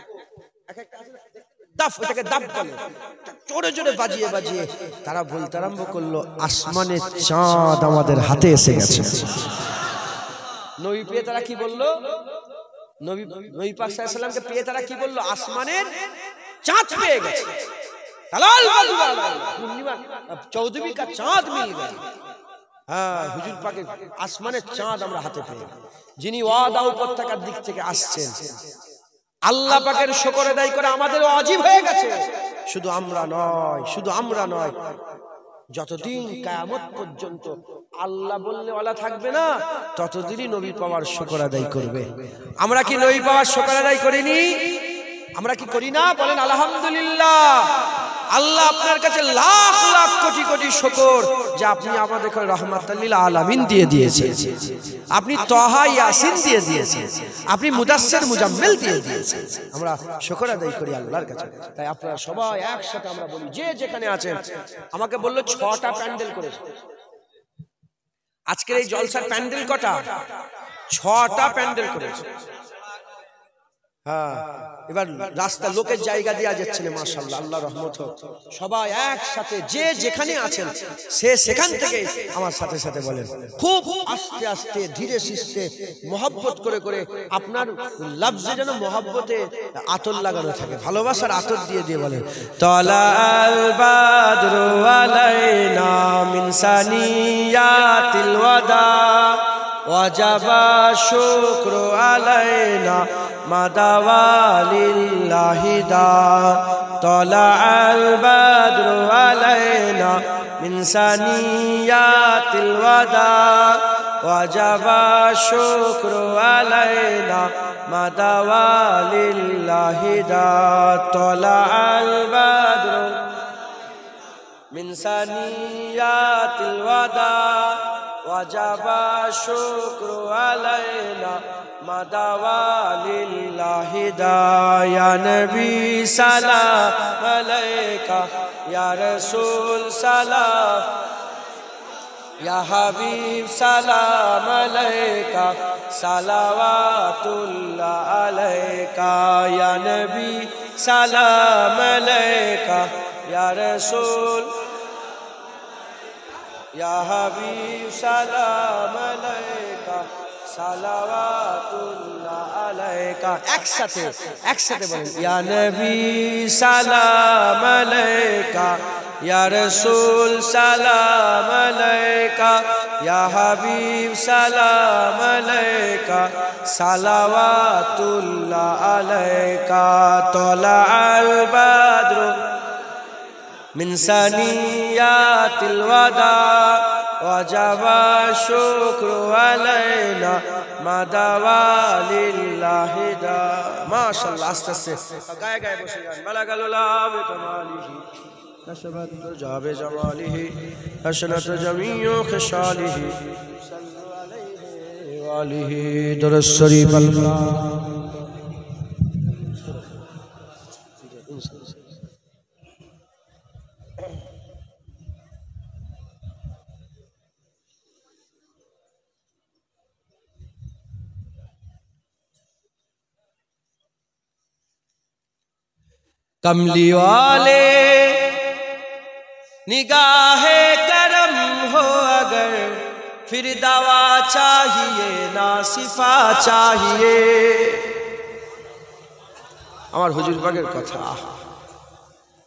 এক একটা দাফ, এটাকে দাফ বলে। জোরে জোরে বাজিয়ে বাজিয়ে তারা বলতে আরম্ভ করলো, আসমানের চাঁদ আমাদের হাতে এসে গেছে। নবী পেয়ে তারা কি বললো? নবী পাক সাল্লাল্লাহু আলাইহি ওয়াসাল্লামকে পেয়ে তারা কি বললো? আসমানের চাঁদ পেয়ে গেছে। তালাল বাদুরা পূর্ণিমা চৌদবী কা চাঁদ মিল গয়া। হ্যাঁ, হুজুর পাকের আসমানের চাঁদ আমরা হাতে পেয়ে, যিনি ওয়াদা উপত্যকার দিক থেকে আসছেন, আল্লাহ পাকের শুকর আদায় করে আমাদের ওয়াজিব হয়ে গেছে। শুধু আমরা নয়, যতদিন কিয়ামত পর্যন্ত আল্লাহ বললে ওয়ালা থাকবে না, ততদিনই নবী পাওয়ার শুকর আদায় করবে। আমরা কি নবী পাওয়ার শুকর আদায় করিনি? আমরা কি করি না? বলেন আলহামদুলিল্লাহ। আল্লাহ আপনার কাছে লাখ লাখ কোটি কোটি শুকর যে আপনি আমাদেরকে রাহমাতাল লিল আলামিন দিয়ে দিয়েছেন, আপনি তাহা ইয়াসিন দিয়ে দিয়েছেন, আপনি মুদাসসির মুজাম্মিল দিয়ে দিয়েছেন। আমরা শুকর আদায় করি আল্লাহর কাছে। তাই আপনারা সবাই একসাথে আমরা বলি, যে যেখানে আছেন। আমাকে বললো 6টা প্যান্ডেল করেছে আজকের এই জলসার। প্যান্ডেল কটা? 6টা প্যান্ডেল করেছে। হ্যাঁ, এবার রাস্তা লোকের জায়গা দেওয়া যাচ্ছে না, মাশাআল্লাহ, আল্লাহ রহমত হোক। সবাই একসাথে যে যেখানে আছেন সে সেখান থেকে আমার সাথে সাথে বলেন, খুব আস্তে আস্তে ধীরে সুস্থে মহব্বত করে করে, আপনার লফজে যেন মহব্বতে আতর লাগানো থাকে, ভালোবাসার আতর দিয়ে দিয়ে বলেন, তালাল বাদরু আলাইনা মিন সানিয়াতিল ওয়াদা ওয়াজাবা শুকরু আলাইনা মাদাওয়ালিল্লাহি দা। তালাল বাদরু আলাইনা মিন সানিয়াতিল ওয়াদা ওয়াজাবা শুকরু আলাইনা মাদাওয়ালিল্লাহি দা। তালাল বাদরু মিন সানিয়াতিল ওয়াদা ওয়াজাবা শুকরু আলাইনা মাদাওয়ালিল্লাহি দা। ইয়া নবী সালাম আলাইকা, ইয়া রাসূল সালাম, ইয়া হাবিব সালাম আলাইকা, সালাওয়াতুল্লাহ আলাইকা। ইয়া নবী সালাম আলাইকা, ইয়া রাসূল, ইয়া হাবিব সালাম আলাইকা, সালাওয়াতুল্লাহ আলাইকা। একসাথে বলেন, ইয়া নবী সালাম আলাইকা, ইয়া রাসূল সালাম আলাইকা, ইয়া হাবিব সালাম আলাইকা, সালাওয়াতুল্লাহ আলাইকা। তালাল বাদরু মিন সানিয়াতিল ওয়াদা ওয়াজাবা শুকরু আলাইনা মাদাওয়ালিল্লাহি দা। মাশাআল্লাহ, আস্তে আস্তে গায়ে গায়ে বসে যান। বালাগালুল্লাহ বিকামালিহি কাশাবাত জাবে জামালিহি হাসনাত জামিউ খিসালিহি সাল্লু আলাইহি ওয়া আলিহি দুরুস শরীফ আল্লাহ। कमली वाले निगाहे करम हो अगर, फिर दवा चाहिए ना सिफा चाहिए। আমার হুজুর পাকের কথা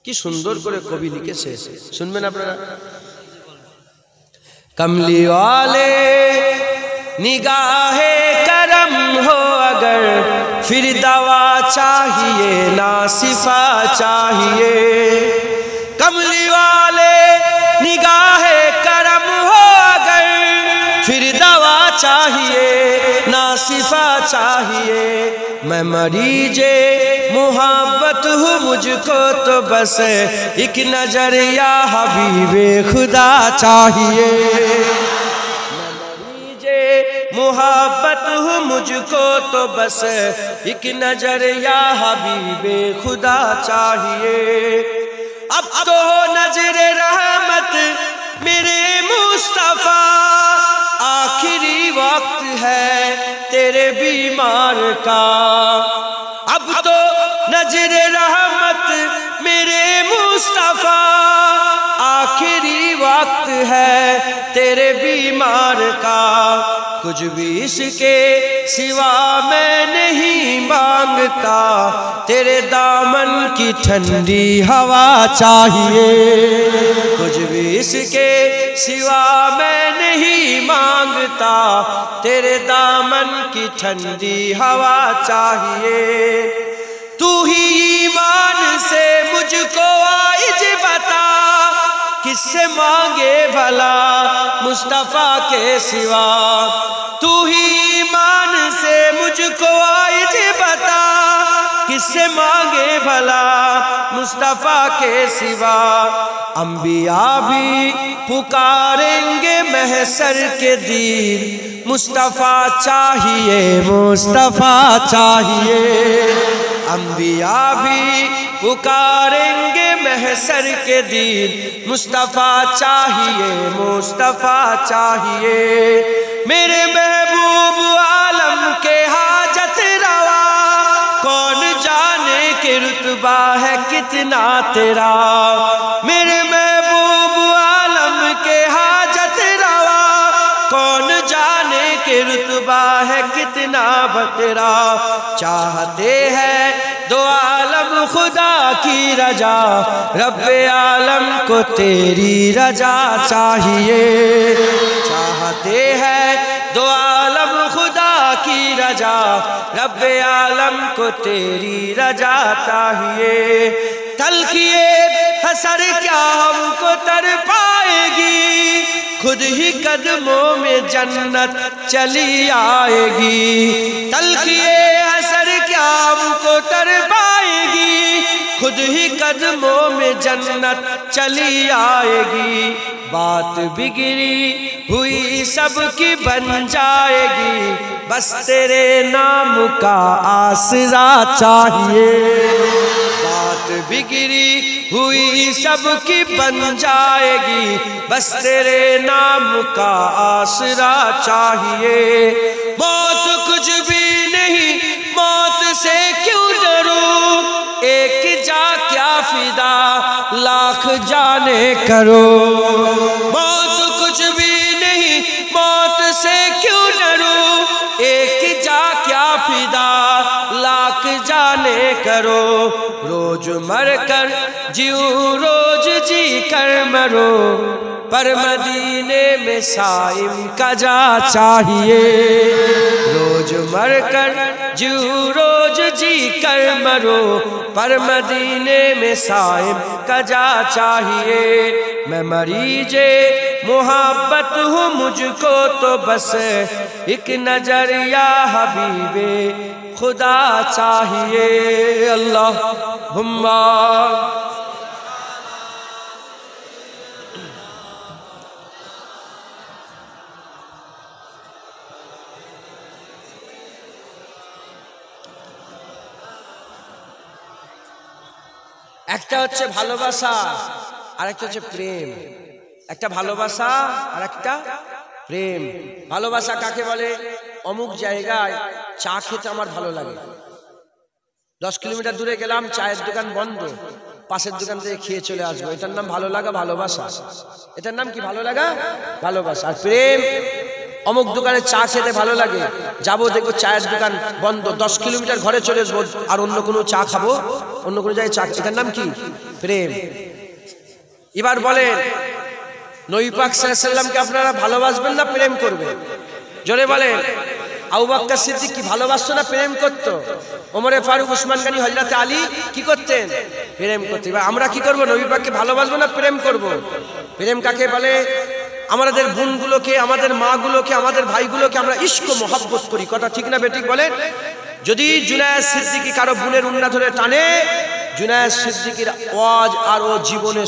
কি সুন্দর করে কবি লিখেছে, শুনবেন আপনারা। कमली वाले निगाहे करम हो अगर फिर दवा चाहिए ना सिफा चाहिए। कमली वाले निगाहे करम हो अगर फिर दवा चाहिए ना सिफा चाहिए। मैं मरीजे मुहब्बत हूँ मुझको तो बस एक नजर या हबीबे खुदा चाहिए। मैं मरीजे मुहब्बत हूँ मुझको तो बस एक नजर या हबीबे खुदा चाहिए। अब तो नजरे रहमत मेरे मुस्तफा, आखिरी वक्त है तेरे बीमार का। अब तो नजरे रहमत मेरे मुस्तफा, आखिरी वक्त है तेरे बीमार का। कुछ भी इसके सिवा मैं नहीं मांगता, तेरे दामन की ठंडी हवा चाहिए। कुछ भी इसके सिवा मैं नहीं मांगता, तेरे दामन की ठंडी हवा चाहिए। तू ही ईमान से मुझको आइज बता, किससे मांगे भला मुस्तफा के सिवा। तू ही ईमान से मुझको आइज बता, किससे मांगे भला मुस्तफा के सिवा। अंबिया भी पुकारेंगे महशर के दिन, मुस्तफा चाहिए मुस्तफा चाहिए। अंबिया भी पुकारेंगे महशर के दिन, मुस्तफा चाहिए मुस्तफा चाहिए। मेरे महबूब आलम के हाजत रवा, कौन जाने के रुतबा है कितना तेरा। मेरे महबूब आलम के हाजत रवा, कौन जाने के रुतबा है कितना बतेरा। चाहते हैं दो आलम खुदा की रजा, रब्बे आलम को तेरी रजा चाहिए। चाहते हैं दो आलम खुदा की रजा, रब्बे आलम को तेरी रजा चाहिए। तलखिए हसर क्या हमको तर पाएगी, खुद ही कदमों में जन्नत चली आएगी। तलखिए हसर क्या हमको तर पाएगी, खुद ही कदमों में जन्नत चली आएगी। बात बिगड़ी हुई सबकी बन जाएगी, बस तेरे नाम का आसरा चाहिए। बात बिगड़ी हुई सबकी बन जाएगी, बस तेरे नाम का आसरा चाहिए। मौत कुछ भी नहीं, मौत से क्यों डरूं, एक जा क्या फिदा लाख जाने करो। मौत कुछ भी नहीं, मौत से क्यों डरूं, एक जा क्या फिदा लाख जाने करो। रोज मर कर जीऊं रोज जी कर मरो, पर मदीने में साइम का जा चाहिए। रोज मर कर जीऊं रोज जी कर मरो, पर मदीने में साइम का जा चाहिए। मैं मरीजे मुहब्बत हूँ मुझको तो बस एक नजर या हबीबे खुदा चाहिए। अल्लाहुम्मा একটা হচ্ছে ভালোবাসা আর একটা হচ্ছে প্রেম। একটা ভালোবাসা আর একটা প্রেম। ভালোবাসা কাকে বলে? অমুক জায়গায় চা খেতে আমার ভালো লাগে, 10 কিলোমিটার দূরে গেলাম, চায়ের দোকান বন্ধ, পাশের দোকান থেকে খেয়ে চলে আসবো, এটার নাম ভালো লাগা, ভালোবাসা। এটার নাম কি? ভালো লাগা, ভালোবাসা। আর প্রেম, অমুক দোকানে চা খেতে ভালো লাগে, যাবো দেখবো চায়ের দোকান বন্ধ, 10 কিলোমিটার ঘরে চলে আসবো আর অন্য কোনো চা খাবো, অন্য কোনো জায়গায় চা, এটার নাম কি? প্রেম। এবার বলেন নবী পাক সাল্লাল্লাহু আলাইহি সাল্লামকে আপনারা ভালোবাসবেন না প্রেম করবেন? জোরে বলেন। আবু বকর সিদ্দিক কি ভালোবাসতো না প্রেম করতো? ওমরে ফারুক, উসমান গনি, হযরত আলী কি করতেন? প্রেম করতেন। এবার আমরা কি করব? নবী পাককে ভালোবাসবো না প্রেম করব? প্রেম কাকে বলে? আমাদের বোনগুলোকে, আমাদের মাগুলোকে, আমাদের ভাইগুলোকে আমরা ইশক ও মহব্বত করি। কথা ঠিক না বেঠিক বলেন? যদি জুনায়েদ সিদ্দিকী কারো বোনের উন্না ধরে টানে, জুনায়েদ সিদ্দিকীর আওয়াজ আর ও জীবনে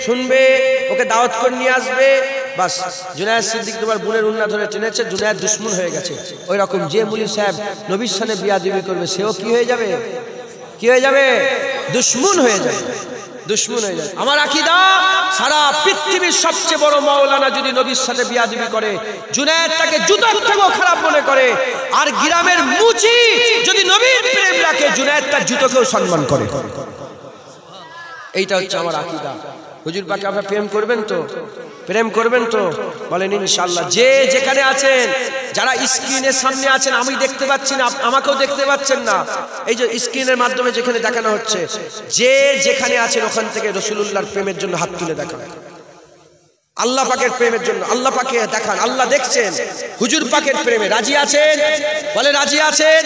শুনবে, ওকে দাওয়াত করে নিয়ে আসবে, বাস জুনায়েদ সিদ্দিক তোমার বোনের উন্না ধরে টেনেছে, জুনায়েদ দুশমন হয়ে গেছে। ওই রকম যে মুলি সাহেব নবীর সামনে বিয়াদবি করবে, সেও কি হয়ে যাবে? কি হয়ে যাবে? দুশমন হয়ে যাবে, দুশমন হয়ে যাবে। আমার আকীদা, সারা পৃথিবীর সবচেয়ে বড় মাওলানা যদি নবীর সাথে বিয়াদবি করে, জুনায়েদ তাকে জুতার থেকেও খারাপ মনে করে, আর গ্রামের মুচি যদি নবীর প্রেম রাখে, জুনায়েদ তার জুতোকেও সম্মান করে। এইটা হচ্ছে আমার আকীদা। হুজুর পাকে আপনারা প্রেম করবেন তো? প্রেম করবেন তো? বলেন ইনশাআল্লাহ। যে যেখানে আছেন, যারা স্ক্রিনের সামনে আছেন, আমি দেখতে পাচ্ছি না, আমাকেও দেখতে পাচ্ছেন না, এই যে স্ক্রিনের মাধ্যমে যেখানে দেখানো হচ্ছে, যে যেখানে আছেন ওখান থেকে রাসূলুল্লাহর প্রেমের জন্য হাত তুলে দেখান, আল্লাহ পাকের প্রেমের জন্য আল্লাহ পাকে দেখান। আল্লাহ দেখছেন। হুজুর পাকের প্রেমে রাজি আছেন? বলে রাজি আছেন?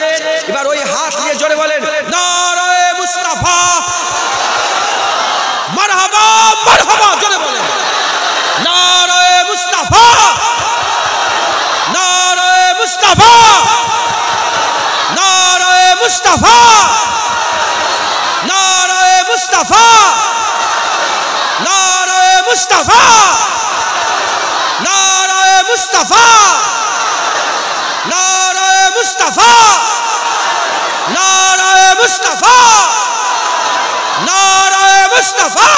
এবার ওই হাত নিয়ে জোরে বলেন নারায়ে মুস্তাফা, মারহাবা মারহাবা, জোরে বলেন নারায়ে মুস্তাফা, নারায়ে মুস্তাফা, নারায়ে মুস্তাফা, নারায়ে মুস্তাফা, নারায়ে মুস্তাফা, নারায়ে মুস্তাফা, নারায়ে মুস্তাফা, নারায়ে মুস্তাফা, নারায়ে মুস্তাফা,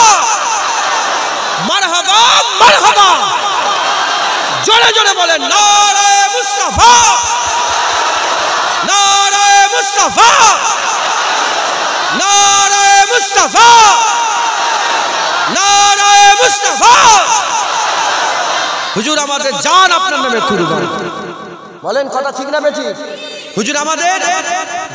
মারহাবা মারহাবা, জোরে জোরে বলেন নারায়ে মুস্তাফা, নারায়ে মুস্তাফা, নারায়ে মুস্তাফা, নারায়ে মুস্তাফা। হুজুর আমাদের জান আপনার নামে কুরবান। বলেন কথা ঠিক না বেঠিক? হুজুর আমাদের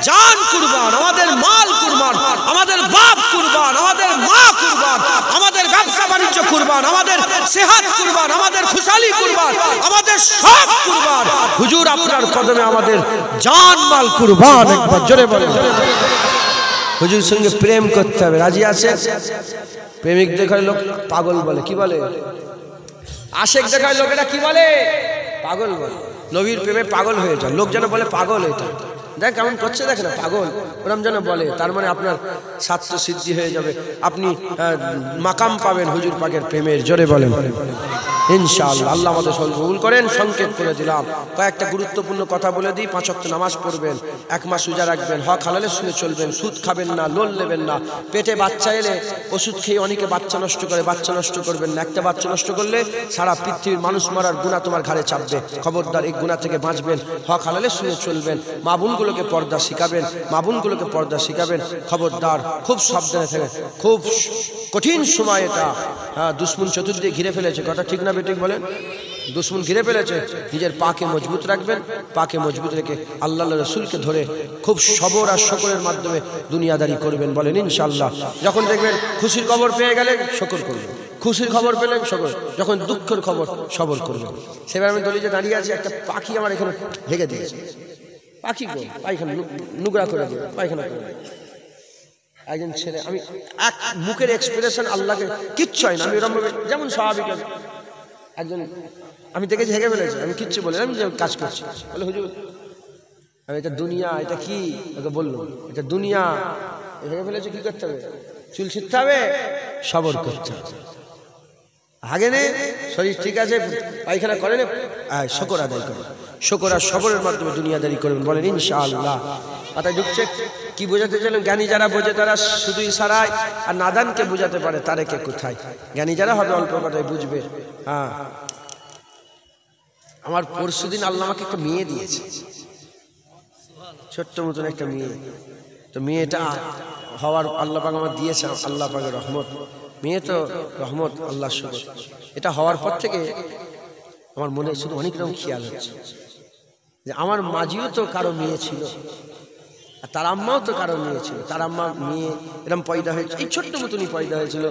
জান কুরবান, আমাদের মাল কুরবান, আমাদের বাপ কুরবান, আমাদের মা কুরবান, আমাদের ব্যবসা বাণিজ্য কুরবান, আমাদের সেহাত কুরবান, আমাদের খুশালি কুরবান, আমাদের সব কুরবান। হুজুর আপনার কদমে আমাদের জান মাল কুরবান। একবার জোরে বলেন। হুজুর সঙ্গে প্রেম করতে হবে, রাজি আছে? প্রেমিক দেখায় লোক পাগল বলে, কি বলে? আশেক দেখায় লোকেরা কি বলে? পাগল বলে। নবীর প্রেমে পাগল হয়ে যায় লোক, যেন বলে পাগল এটা, দেখ কেমন করছে, দেখ না পাগল, ওরম যেন বলে। তার মানে আপনার স্বার্থ সিদ্ধি হয়ে যাবে, আপনি মাকাম পাবেন হুজুর পাকের প্রেমের। জোরে বলেন ইনশাআল্লাহ। আল্লাহ আমাদের সঙ্গে কবুল করেন। সংক্ষেপ করে দিলাম, কয়েকটা গুরুত্বপূর্ণ কথা বলে দিই। 5 ওয়াক্ত নামাজ পড়বেন, 1 মাস রোজা রাখবেন, হক হালালে শুয়ে চলবেন, সুদ খাবেন না, লোন নেবেন না। পেটে বাচ্চা এলে ওষুধ খেয়ে অনেকে বাচ্চা নষ্ট করে, বাচ্চা নষ্ট করবেন না। একটা বাচ্চা নষ্ট করলে সারা পৃথিবীর মানুষ মারার গুনাহ তোমার ঘাড়ে চাপবে। খবরদার, এই গুনাহ থেকে বাঁচবেন, হক হালালে শুয়ে চলবেন, মা বোনগুলোকে পর্দা শিখাবেন, মা বোনগুলোকে পর্দা শিখাবেন। খবরদার, খুব সাবধানে থাকেন, খুব কঠিন সময় এটা। হ্যাঁ, দুশ্মন চতুর্দিকে ঘিরে ফেলেছে, কথা ঠিক না বেঠিক বলেন? দুশ্মন ঘিরে ফেলেছে, নিজের পাকে মজবুত রাখবেন, পাকে মজবুত রেখে আল্লাহ রসুলকে ধরে খুব সবর আর শকরের মাধ্যমে দুনিয়াদারি করবেন। বলেন ইনশাআল্লাহ। যখন দেখবেন খুশির খবর পেয়ে গেলেন, শকর করবেন, খুশির খবর পেলেন শকর, যখন দুঃখের খবর সবর করবেন। সেবার আমি দলিতে দাঁড়িয়ে আছি, একটা পাখি আমার এখানে ভেঙে দিয়েছে, পাখি গো পায়খানা নুগরা করে দিয়ে পায়খানা করে একজন ছেলে, আমি এক মুখের এক্সপ্রেশন আল্লাহকে কিচ্ছু হয় না, আমি এরকম যেমন স্বাভাবিক একজন আমি দেখেছি হেগে ফেলেছে, আমি কিচ্ছু বলি, আমি কাজ করছি। বলে হুজুর আমি এটা দুনিয়া, এটা কি? ওকে বললো এটা দুনিয়া, হেগে ফেলেছে, কি করতে হবে? চুল ছিঁড়তে হবে, সবর করতে হবে। আগে নে শরীর ঠিক আছে, পায়খানা করে নে, শকর আদায় করে, শকর আর সবরের মাধ্যমে দুনিয়াদারি করবেন। বলেন ইনশাআল্লাহ। কথা ঢুকছে? কি বোঝাতে চাইলেন? জ্ঞানী যারা বোঝে তারা শুধু ইশারায়, আর নাদানকে বোঝাতে পারে তারে কে কোথায়। জ্ঞানী যারা হবে অল্প কথায় বুঝবে। হ্যাঁ, আমার পরশুদিন আল্লাহ আমাকে একটা মেয়ে দিয়েছে, ছোট্ট মতন একটা মেয়ে। তো মেয়েটা হওয়ার আল্লাহ পাক আমার দিয়েছে, আল্লাহ পাকের রহমত। মেয়ে তো রহমত, আল্লাহ শুকর। এটা হওয়ার পর থেকে আমার মনে শুধু অনেক রকম খেয়াল হচ্ছে যে আমার মাঝিও তো কারো মেয়ে ছিল, আর তার আম্মাও তো কারো মেয়ে ছিল। তার আম্মা মেয়ে এরকম পয়দা হয়েছে, এই ছোট্ট মতনই পয়দা হয়েছিল,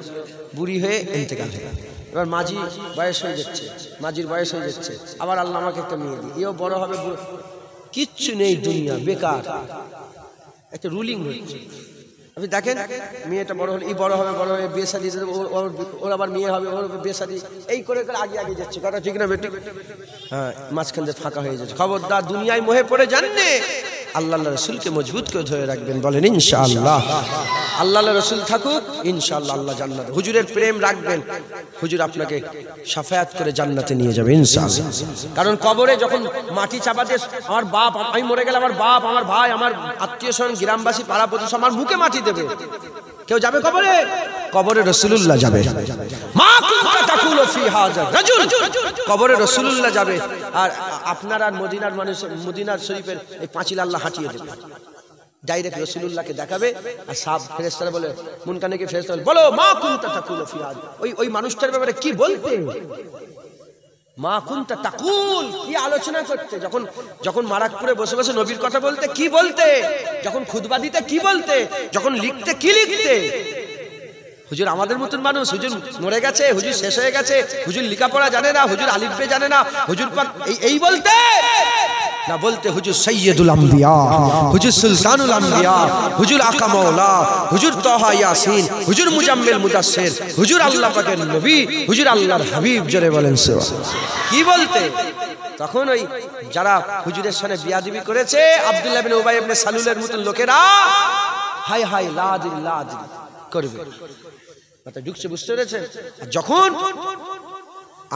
বুড়ি হয়ে ইন্তেকাল হয়ে। এবার মাঝি বয়স হয়ে যাচ্ছে, মাঝির বয়স হয়ে যাচ্ছে, আবার আল্লাহ আমাকে একটা মেয়ে দিই, এও বড় হবে, কিচ্ছু নেই দুনিয়া, বেকার, একটা রুলিং হচ্ছে। আপনি দেখেন মেয়েটা বড় হলে, বড় হবে, বড় হয়ে বিয়ে শাদী, ওর আবার মেয়ে হবে, ওর বিয়ে শাদী, এই করে করে আগে আগে যাচ্ছে। কথা ঠিক না বেটি? হ্যাঁ, মাঝখান দিয়ে ফাঁকা হয়ে যাচ্ছে। খবরদার দুনিয়ায় মোহে পড়ে জাননে, আল্লাহ রসুলকে মজবুত করে ধরে রাখবেন, বলেন ইনশাআল্লাহ। আল্লাহ রসুল থাকুক, ইনশাআল্লাহ আল্লাহ জান্নাত। হুজুরের প্রেম রাখবেন, হুজুর আপনাকে সাফায়াত করে জান্নাতে নিয়ে যাবে ইনশাআল্লাহ। কারণ কবরে যখন মাটি চাপা দিয়ে, আমার বাপ, আমি মরে গেলে আমার বাপ, আমার ভাই, আমার আত্মীয় স্বজন, গ্রামবাসী, পাড়া প্রতিবেশী আমার মুখে মাটি দেবে। কেউ যাবে কবরে? কবরে রাসূলুল্লাহ যাবে। মা কুনতা তাকুলু ফি হাযা রাজুল, কবরে রাসূলুল্লাহ যাবে। আর আপনার আর মদিনার মানুষ, মদিনার শরীফের এই পাঁচিল আল্লাহ হাঁটিয়ে দেবে, ডাইরেক্ট রাসূলুল্লাহকে দেখাবে। আর সব ফেরেশতারা বলে, মুনকানে কি ফেরেশতা বলো, মা কুনতা তাকুলু ফি হাযা, ওই মানুষটার ব্যাপারে কি বলতে? মা কুনতা তাকুল, কি আলোচনা করতে? যখন মারাকপুরে বসে বসে নবীর কথা বলতে কি বলতে, যখন খুতবা দিতে কি বলতে, যখন লিখতে কি লিখতে। হুজুর আমাদের মতন মানুষ, হুজুর মরে গেছে, হুজুর শেষ হয়ে গেছে, হুজুর লেখাপড়া জানে না, হুজুর আলিফ বে জানে না, হুজুর পাক এই বলতে না, বলতে হুজুর সৈয়দুল আম্বিয়া, হুজুর সুলতানুল আম্বিয়া, হুজুর আকা মাওলা, হুজুর তাহা ইয়াসিন, হুজুর মুজাম্মিল মুদাসসির, হুজুর আল্লাহ পাকের নবী, হুজুর আল্লাহর হাবিব, জোরে বলেন সুবহানাল্লাহ। কি বলতে? তখন ওই যারা হুজুরের সাথে বিয়াদবি করেছে, আব্দুল্লাহ ইবনে উবাই ইবনে সালুলের মতন লোকেরা হাই হাই লাদিল লাদিল করবে। কথা ঢুকছে, বুঝতে পেরেছেন? যখন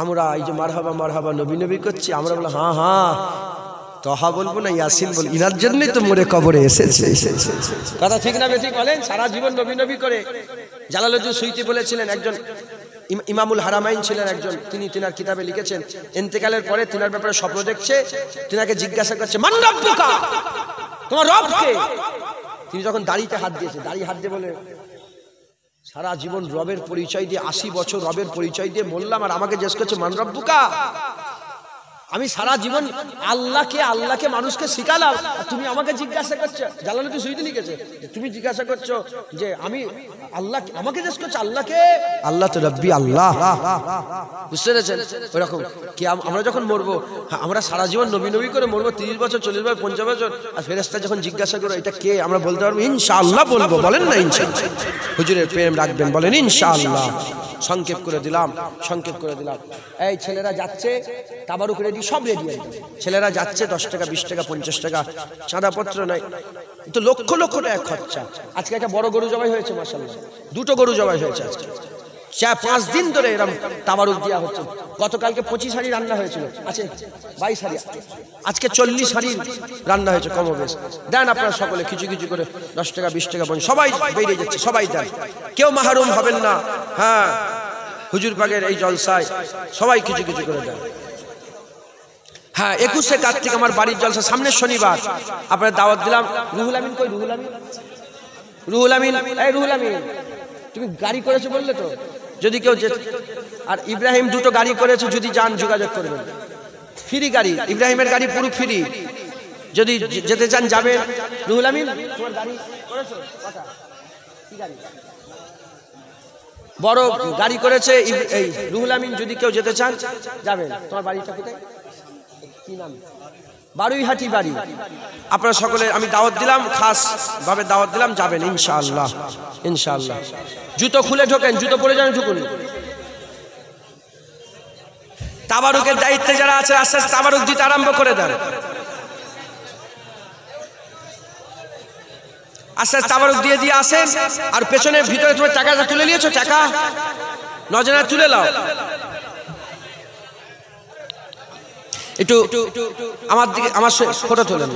আমরা এই যে মারহাবা মারহাবা নবী নবী করছি, আমরা বলি হ্যাঁ হ্যাঁ, তহা বলবো না, ইয়াসিন বল, ইনার জন্যই তো মরে কবরে এসেছে। কথা ঠিক না বেঠিক বলেন? সারা জীবন নবী নবী করে। জালালউদ্দিন সুয়ুতী বলেছিলেন, একজন ইমামুল হারামাইন ছিলেন একজন, তিনি তিনার কিতাবে লিখেছেন, ইন্তেকালের পরে তিনার ব্যাপারে স্বপ্ন দেখছে, তিনাকে জিজ্ঞাসা করছে, মান রাব্বুকা, তোমার রব কে? তিনি যখন দাড়িতে হাত দিয়েছে, দাড়ি হাত দিয়ে বলে, সারা জীবন রবের পরিচয় দিয়ে, 80 বছর রবের পরিচয় দিয়ে বললাম, আর আমাকে জিজ্ঞেস করছে মান রাব্বুকা। আমি সারা জীবন আল্লাহকে মানুষকে শিখালাম, আর তুমি আমাকে জিজ্ঞাসা করছো। জালালউদ্দিন সুয়ুতী লিখেছে, তুমি জিজ্ঞাসা করছো যে আমি আল্লাহ, আমাকে জিজ্ঞেস করছো আল্লাহকে, আল্লাহ তো রব্বি আল্লাহ। বুঝতে পেরেছেন? ওরকম কি আমরা যখন মরবো, আমরা সারা জীবন নবী নবী করে মরবো, 30 বছর 40 বছর 50 বছর, আর ফেরেশতা যখন জিজ্ঞাসা করো এটা কে, আমরা বলতে পারবো ইনশাআল্লাহ বলবো, বলেন না ইনশাআল্লাহ। হুজুরের প্রেম রাখবেন, বলেন ইনশাআল্লাহ। সংক্ষেপ করে দিলাম। এই ছেলেরা যাচ্ছে, তাবারুক রেডি, সব রেডি আছে। ছেলেরা যাচ্ছে, 10 টাকা 20 টাকা 50 টাকা চাঁদাপত্র নাই, তো লক্ষ লক্ষ টাকা খরচা। আজকে একটা বড় গরু জবাই হয়েছে, মাশাআল্লাহ, 2টো গরু জবাই হয়েছে আজকে। 5 দিন ধরে এরকম তাবারুক দেওয়া হচ্ছে। গতকালকে 25 হাঁড়ি রান্না হয়েছিল, আছে 22 হাঁড়ি, আজকে 40 হাঁড়ি রান্না হয়েছে কম বেশ। দেন আপনারা সকলে কিছু কিছু করে, 10 টাকা 20 টাকা, সবাই বেরিয়ে যাচ্ছে, সবাই দেন, কেউ মাহরুম হবেন না। হ্যাঁ, হুজুর পাকের এই জলসায় সবাই কিছু কিছু করে দেন। হ্যাঁ, 21শে কার্তিক আমার বাড়ির জলসা, সামনের শনিবার আপনার দাওয়াত দিলাম। রুহুল আমিন কই? রুহুল আমিন, এই রুহুল আমিন, তুমি গাড়ি করেছো বললে তো, যদি কেউ যেতে, আর ইব্রাহিম 2টো গাড়ি করেছে, যদি যান যোগাযোগ করবেন, ফ্রি গাড়ি, ইব্রাহিমের গাড়ি পুরো ফ্রি, যদি যেতে চান যাবেন। রুহুল আমিন, তোমার গাড়ি করেছো? কথা কি গাড়ি? বড় গাড়ি করেছে এই রুহুল আমিন, যদি কেউ যেতে চান যাবেন। তোমার বাড়িটা কোথায়, কি নাম? বারুইহাটি বাড়ি। আপনারা সকলে আমি দাওয়াত দিলাম, খাস ভাবে দাওয়াত দিলাম, যাবেন ইনশাআল্লাহ। ইনশাআল্লাহ। জুতো খুলে ঢোকেন, জুতো পরে যান, ঢুকুন। তাবারুকের দায়িত্বে যারা আছে, আস্তে আস্তে তাবারুক দিতে আরম্ভ করে দেন। আস্তে আস্তে তাবারুক দিয়ে আসেন। আর পেছনে ভিতরে তোমার টাকাটা তুলে নিয়েছো, টাকা নজনা তুলে নাও। একটু আমার দিকে, আমার ফটো তোলেন,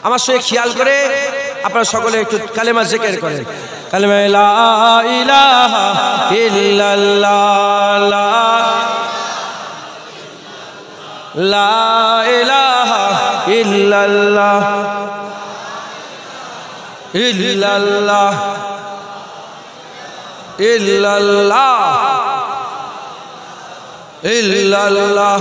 আমার সঙ্গে খেয়াল করে আপনারা সকলে একটু কালেমা জিকির করেন। কালেমা লা ইলাহা ইল্লাল্লাহ, লা ইলাহা ইল্লাল্লাহ, ইল্লাল্লাহ ইল্লাল্লাহ ইল্লাল্লাহ